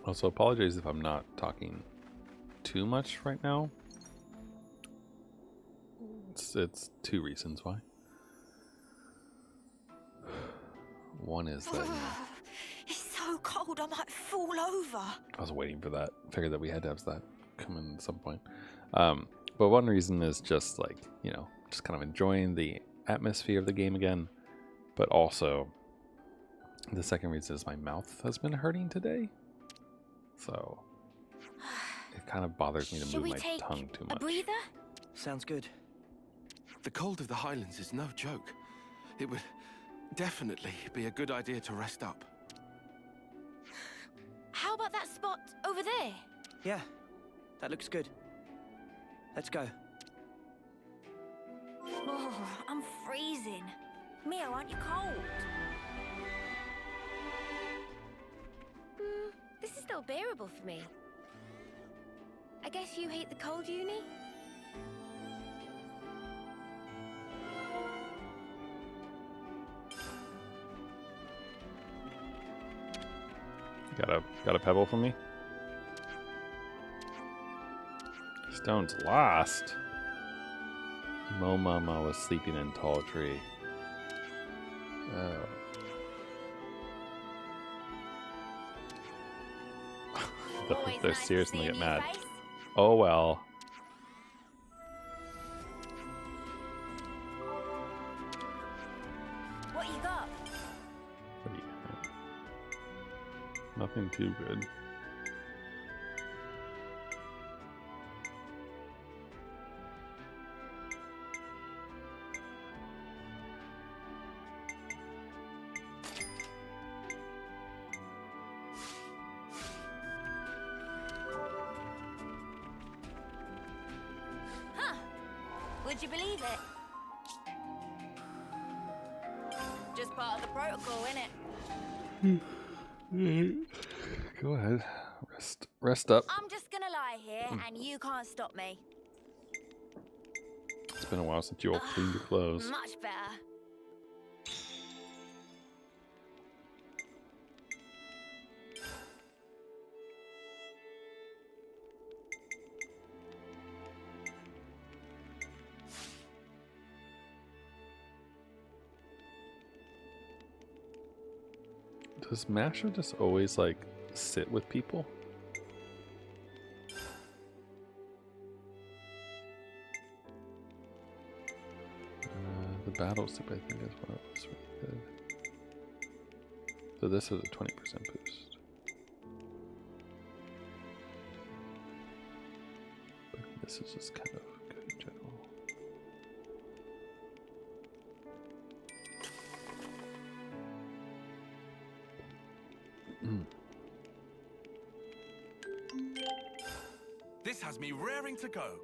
Speaker 1: Also, apologize if I'm not talking too much right now. It's 2 reasons why. One is that
Speaker 11: It's so cold, I might fall over.
Speaker 1: I was waiting for that. Figured that we had to have that come in at some point. But one reason is just like, you know, just kind of enjoying the atmosphere of the game again. But also, the second reason is my mouth has been hurting today. So it kind of bothers me to
Speaker 11: Shall
Speaker 1: move
Speaker 11: we
Speaker 1: my
Speaker 11: take
Speaker 1: tongue too
Speaker 11: a
Speaker 1: much.
Speaker 11: breather?
Speaker 6: Sounds good.
Speaker 3: The cold of the Highlands is no joke. It would definitely be a good idea to rest up.
Speaker 11: How about that spot over there?
Speaker 6: Yeah, that looks good. Let's go.
Speaker 11: Oh, I'm freezing. Mio, aren't you cold?
Speaker 8: This is still bearable for me. I guess you hate the cold, Uni?
Speaker 1: Got a pebble for me? Stone's lost. Mo Mama was sleeping in tall tree. Oh. They're serious and they get mad. Oh well.
Speaker 11: What you got?
Speaker 1: What do you got? Nothing too good.
Speaker 11: Huh. Would you believe it? Just part of the protocol, innit?
Speaker 1: Go ahead. Rest up.
Speaker 11: I'm just gonna lie here and you can't stop me.
Speaker 1: It's been a while since you all cleaned your clothes.
Speaker 11: Much better.
Speaker 1: Does Masha just always like sit with people? The battle soup, I think, is what was really good. So this is a 20% boost. But this is just kind of good in general.
Speaker 3: This has me raring to go.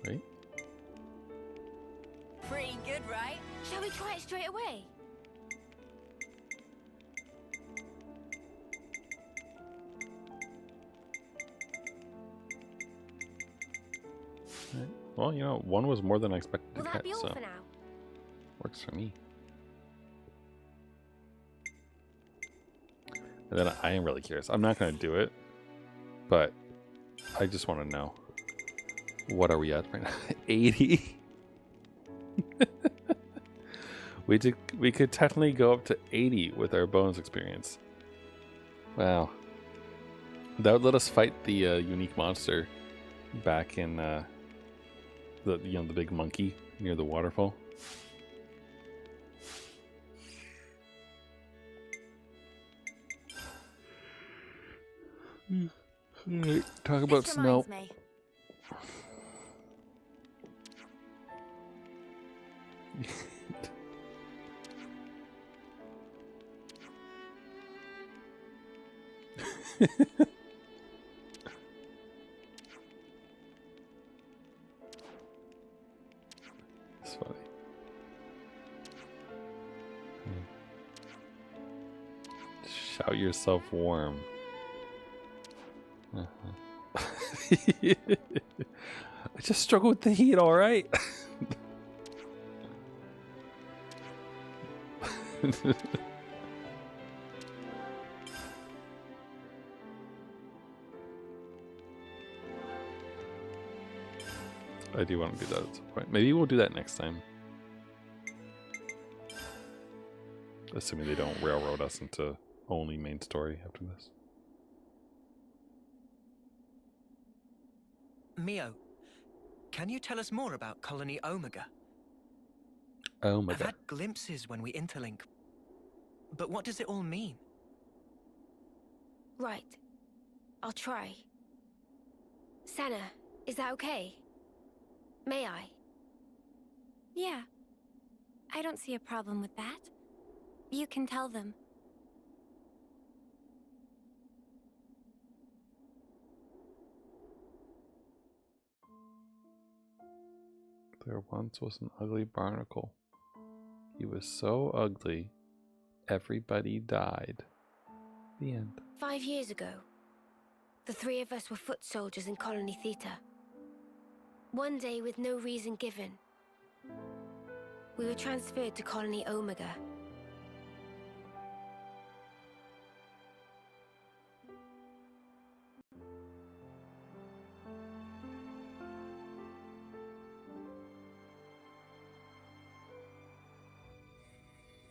Speaker 1: Right?
Speaker 11: Pretty good, right?
Speaker 8: Shall we try it straight away?
Speaker 1: Right. Well, you know, one was more than I expected
Speaker 8: Will
Speaker 1: to
Speaker 8: that
Speaker 1: get,
Speaker 8: be all
Speaker 1: so
Speaker 8: for now?
Speaker 1: works for me. And then I am really curious. I'm not going to do it, but I just want to know. What are we at right now? 80? We could technically go up to 80 with our bonus experience. Wow. That would let us fight the unique monster back in the big monkey near the waterfall. Right, talk about
Speaker 11: This
Speaker 1: smell.
Speaker 11: reminds me.
Speaker 1: It's funny. Shout yourself warm. I just struggle with the heat, all right. I do want to do that at some point. Maybe we'll do that next time. Assuming they don't railroad us into only main story after this.
Speaker 6: Mio, can you tell us more about Colony Omega?
Speaker 1: Oh my
Speaker 6: I've
Speaker 1: god.
Speaker 6: had glimpses when we interlink. But what does it all mean?
Speaker 8: Right. I'll try. Senna, is that okay? May I?
Speaker 4: Yeah. I don't see a problem with that. You can tell them.
Speaker 1: There once was an ugly barnacle. He was so ugly, everybody died. The end.
Speaker 8: 5 years ago, the three of us were foot soldiers in Colony Theta. One day, with no reason given, we were transferred to Colony Omega.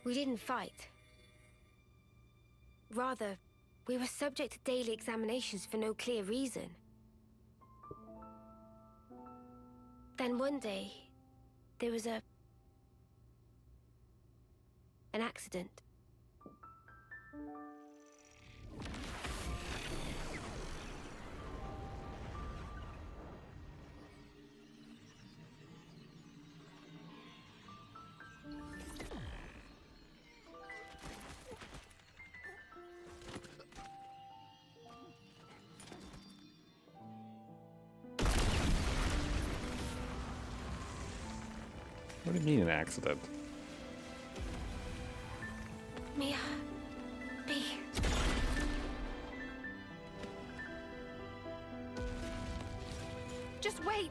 Speaker 8: We didn't fight. Rather, we were subject to daily examinations for no clear reason. Then one day, there was an accident.
Speaker 1: What do you mean an accident?
Speaker 8: Mia, B.
Speaker 7: Just wait.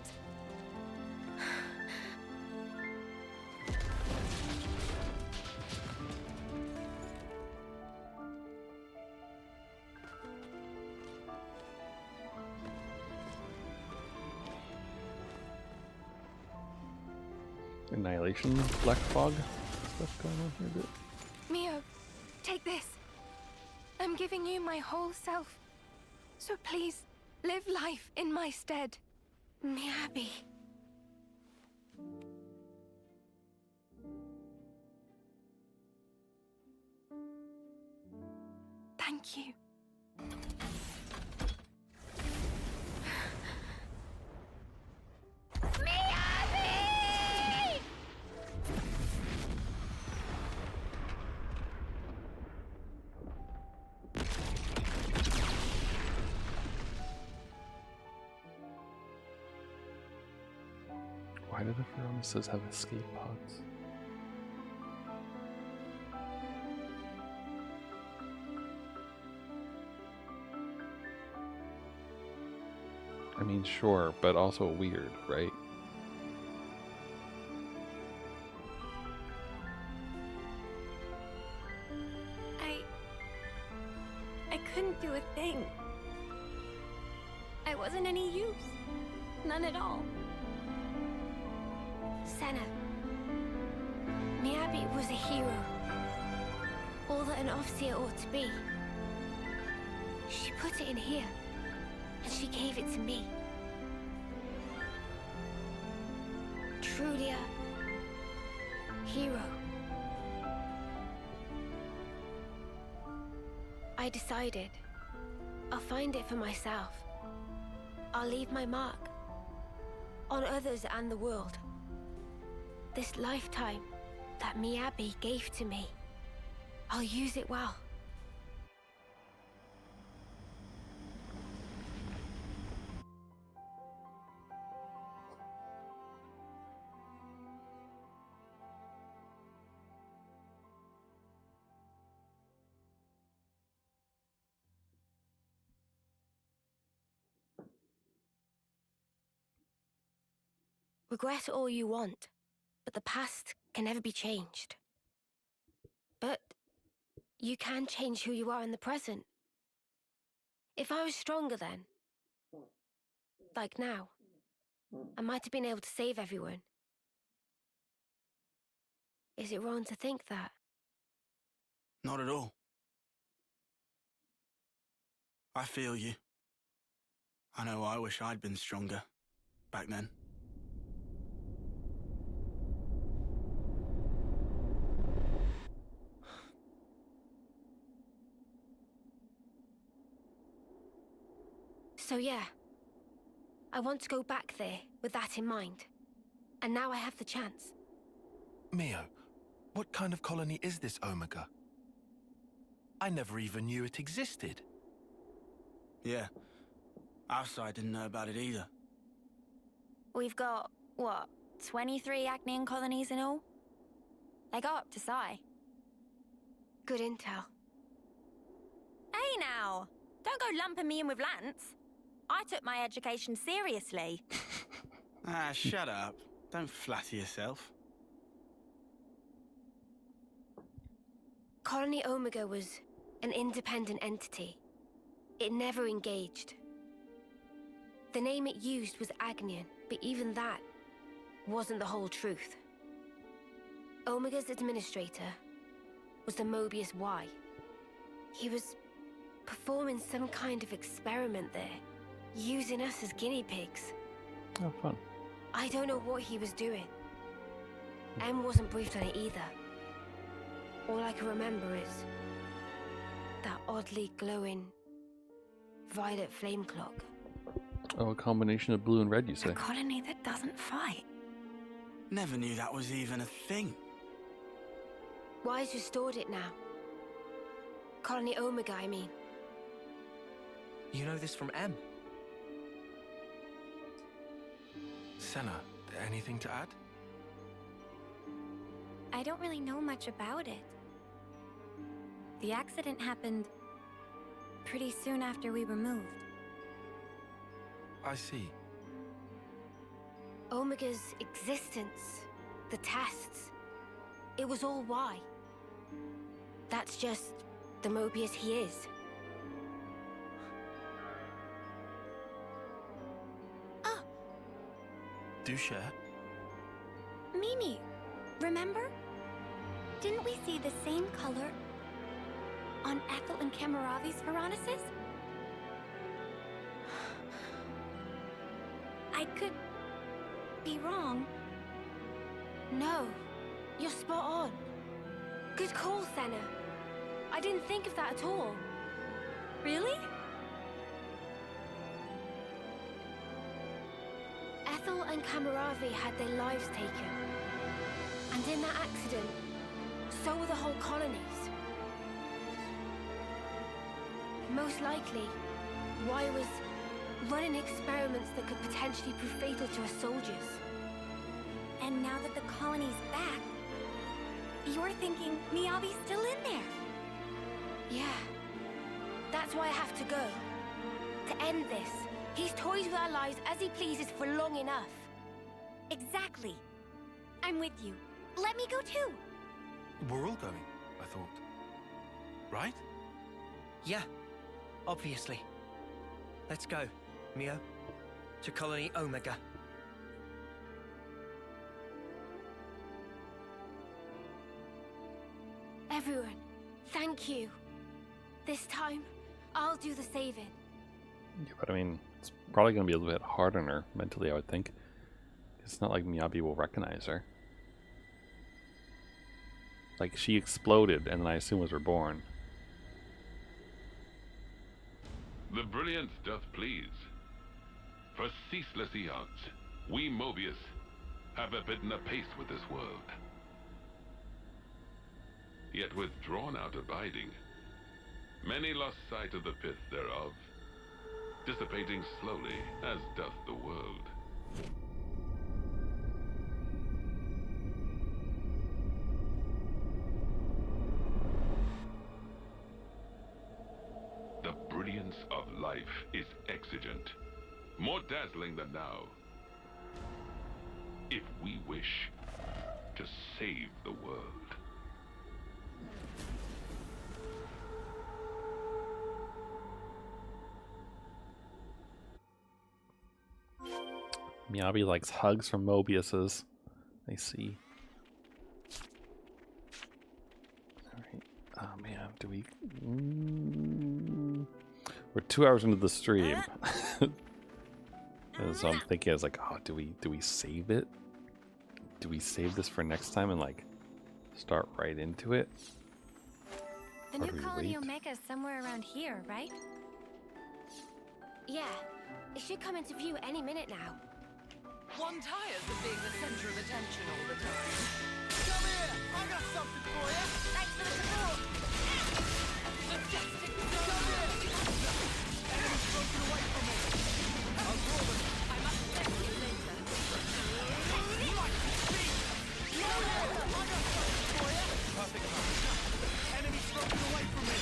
Speaker 1: Annihilation, black fog stuff going on here a bit.
Speaker 7: Mio, take this. I'm giving you my whole self. So please, live life in my stead.
Speaker 8: Miyabi.
Speaker 7: Thank you.
Speaker 1: Why do the Pheromonas have escape pods? I mean, sure, but also weird, right?
Speaker 4: I couldn't do a thing. I wasn't any use. None at all.
Speaker 8: Senna. Miyabi was a hero. All that an Offseer ought to be. She put it in here, and she gave it to me. Truly a hero. I decided I'll find it for myself. I'll leave my mark on others and the world. This lifetime that Miyabi gave to me, I'll use it well. Regret all you want, but the past can never be changed. But you can change who you are in the present. If I was stronger then, like now, I might have been able to save everyone. Is it wrong to think that?
Speaker 5: Not at all. I feel you. I know I wish I'd been stronger back then.
Speaker 8: So yeah, I want to go back there with that in mind. And now I have the chance.
Speaker 3: Mio, what kind of colony is this Omega? I never even knew it existed.
Speaker 5: Yeah. Our side didn't know about it either.
Speaker 11: We've got, what, 23 Acnean colonies in all? They go up to Psi.
Speaker 8: Good intel.
Speaker 11: Hey now! Don't go lumping me in with Lance. I took my education seriously.
Speaker 5: Ah, shut up. Don't flatter yourself.
Speaker 8: Colony Omega was an independent entity. It never engaged. The name it used was Agnian, but even that wasn't the whole truth. Omega's administrator was the Mobius Y. He was performing some kind of experiment there, using us as guinea pigs.
Speaker 1: Oh, fun.
Speaker 8: I don't know what he was doing. M wasn't briefed on it either. All I can remember is that oddly glowing violet flame clock.
Speaker 1: Oh, a combination of blue and red, you say?
Speaker 11: A colony that doesn't fight.
Speaker 5: Never knew that was even a thing.
Speaker 8: Wise restored it now. Colony Omega, I mean.
Speaker 6: You know this from M?
Speaker 3: Senna, anything to add?
Speaker 11: I don't really know much about it. The accident happened pretty soon after we were moved.
Speaker 3: I see.
Speaker 8: Omega's existence, the tests, it was all Y. That's just the Mobius he is.
Speaker 3: Do share.
Speaker 11: Mimi, remember? Didn't we see the same color on Ethel and Kamaravi's Veronicus? I could be wrong.
Speaker 8: No, you're spot on. Good call, Senna. I didn't think of that at all.
Speaker 11: Really?
Speaker 8: Ethel and Kamaravi had their lives taken. And in that accident, so were the whole colonies. Most likely, Y was running experiments that could potentially prove fatal to us soldiers.
Speaker 11: And now that the colony's back, you're thinking Miyabi's still in there?
Speaker 8: Yeah. That's why I have to go. To end this. He's toyed with our lives as he pleases for long enough.
Speaker 11: Exactly. I'm with you. Let me go too.
Speaker 3: We're all going, I thought. Right?
Speaker 6: Yeah, obviously. Let's go, Mio. To Colony Omega.
Speaker 8: Everyone, thank you. This time, I'll do the saving.
Speaker 1: Yeah, but I mean, it's probably going to be a little bit hard on her mentally, I would think. It's not like Miyabi will recognize her. Like, she exploded and then I assume was reborn.
Speaker 12: The brilliance doth please. For ceaseless eons, we Mobius have abidden apace with this world. Yet with drawn-out abiding, many lost sight of the pith thereof, dissipating slowly as doth the world. The brilliance of life is exigent, more dazzling than now. If we wish to save the world.
Speaker 1: Miyabi likes hugs from Mobiuses. I see. Alright. Oh man, do we... We're 2 hours into the stream. And so I'm thinking, I was like, oh, do we save it? Do we save this for next time and like start right into it?
Speaker 11: The
Speaker 1: Or
Speaker 11: new
Speaker 1: do we
Speaker 11: Colony
Speaker 1: wait?
Speaker 11: Omega's somewhere around here, right?
Speaker 8: Yeah, It should come into view any minute now.
Speaker 16: One tires of being the center of attention all the time.
Speaker 5: Come here! I got something for you!
Speaker 15: Thanks for the support.
Speaker 16: Majestic.
Speaker 5: Come here! Enemy's broken away from me! I'll draw them!
Speaker 16: I must thank you later.
Speaker 5: Lightning speed! Come here! I got something for you! Perfect time. Enemy's broken away from me!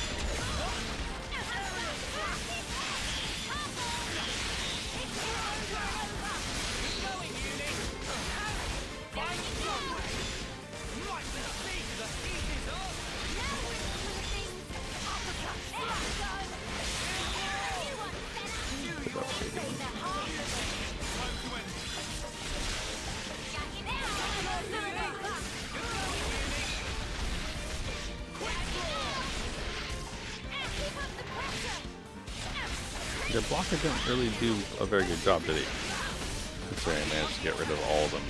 Speaker 1: Your blocker didn't really do a very good job, did he? Considering I managed to get rid of all of them.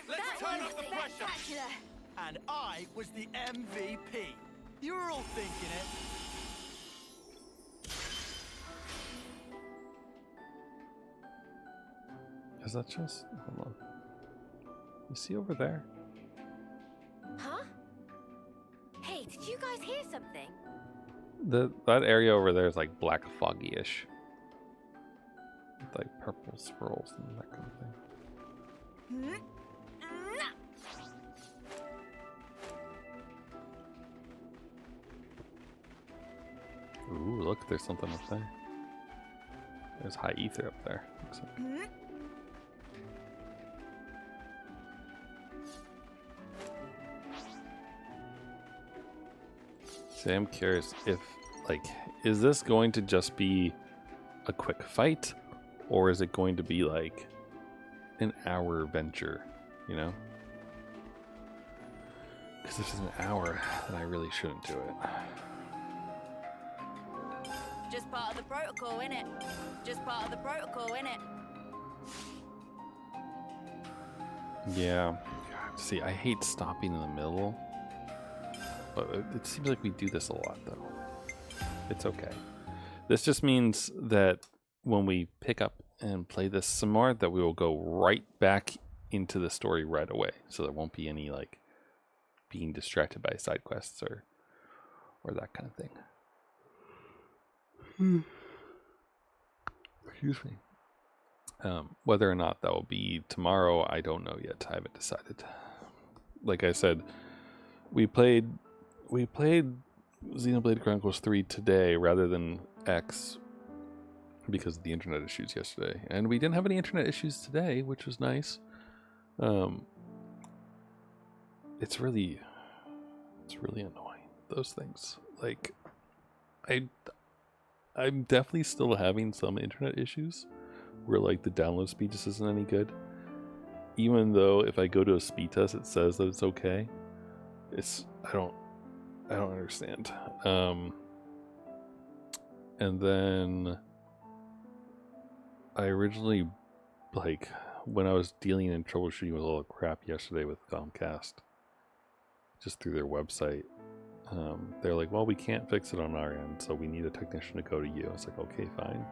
Speaker 5: Let's turn up the pressure! And I was the MVP. You were all thinking it.
Speaker 1: Is that just... Hold on. You see over there?
Speaker 8: Huh? Hey, did you guys hear something?
Speaker 1: That area over there is like black foggy-ish. With like purple swirls and that kind of thing. Ooh, look, there's something up there. There's high ether up there. Looks like. See, I'm curious if, like, is this going to just be a quick fight, or is it going to be like an hour venture, you know? Because if it's an hour, then I really shouldn't do it.
Speaker 15: Just part of the protocol, innit? Just part of the protocol, innit?
Speaker 1: Yeah. God, see, I hate stopping in the middle. But it seems like we do this a lot, though. It's okay. This just means that when we pick up and play this some more, that we will go right back into the story right away. So there won't be any, like, being distracted by side quests or that kind of thing. Excuse me. Whether or not that will be tomorrow, I don't know yet. I haven't decided. Like I said, we played Xenoblade Chronicles 3 today rather than X because of the internet issues yesterday. And we didn't have any internet issues today, which was nice. It's really annoying, those things. Like, I'm definitely still having some internet issues where, like, the download speed just isn't any good. Even though if I go to a speed test, it says that it's okay. I don't understand. And then I originally, like, when I was dealing and troubleshooting with all the crap yesterday with Comcast, just through their website, they're like, well, we can't fix it on our end, so we need a technician to go to you. I was like, okay, fine.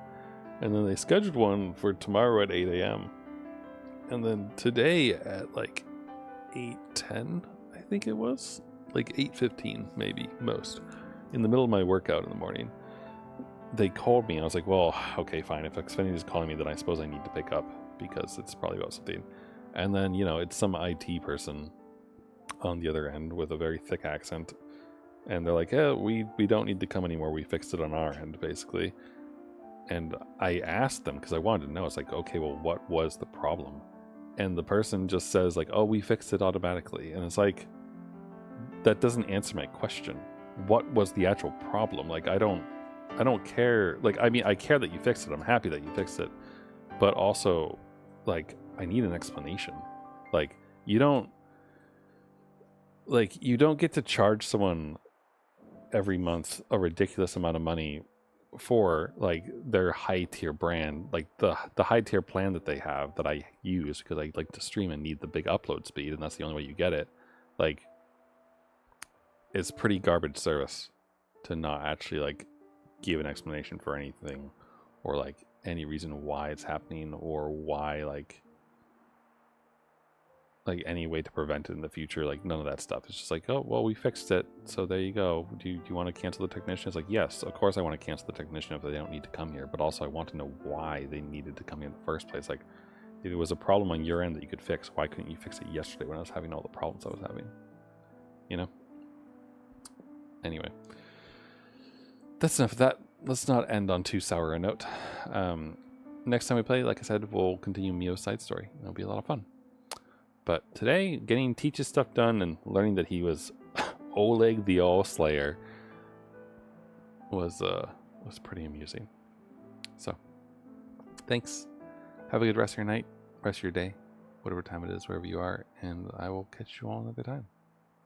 Speaker 1: And then they scheduled one for tomorrow at 8 a.m. And then today at like 8:10, I think it was, like 8:15 maybe, most, in the middle of my workout in the morning, they called me. I was like, well, okay, fine. If Xfinity is calling me, then I suppose I need to pick up because it's probably about something. And then, you know, it's some IT person on the other end with a very thick accent. And they're like, yeah, we don't need to come anymore. We fixed it on our end, basically. And I asked them because I wanted to know. It's like, okay, well, what was the problem? And the person just says like, oh, we fixed it automatically. And it's like, that doesn't answer my question. What was the actual problem? Like, I don't care. Like, I mean, I care that you fixed it. I'm happy that you fixed it. But also, like, I need an explanation. Like, you don't... like, you don't get to charge someone every month a ridiculous amount of money for like their high tier brand, like the high tier plan that they have that I use because I like to stream and need the big upload speed, and that's the only way you get it. Like, it's pretty garbage service to not actually like give an explanation for anything or like any reason why it's happening or why like any way to prevent it in the future. Like, none of that stuff. It's just like, oh, well, we fixed it, so there you go. Do you want to cancel the technician? It's like, yes, of course I want to cancel the technician if they don't need to come here, but also I want to know why they needed to come here in the first place. Like, if it was a problem on your end that you could fix, why couldn't you fix it yesterday when I was having all the problems I was having? You know? Anyway. That's enough of that. Let's not end on too sour a note. Next time we play, like I said, we'll continue Mio's side story. It'll be a lot of fun. But today, getting Teach's stuff done and learning that he was Oleg the All-Slayer was pretty amusing. So, thanks. Have a good rest of your night, rest of your day, whatever time it is, wherever you are, and I will catch you all another time.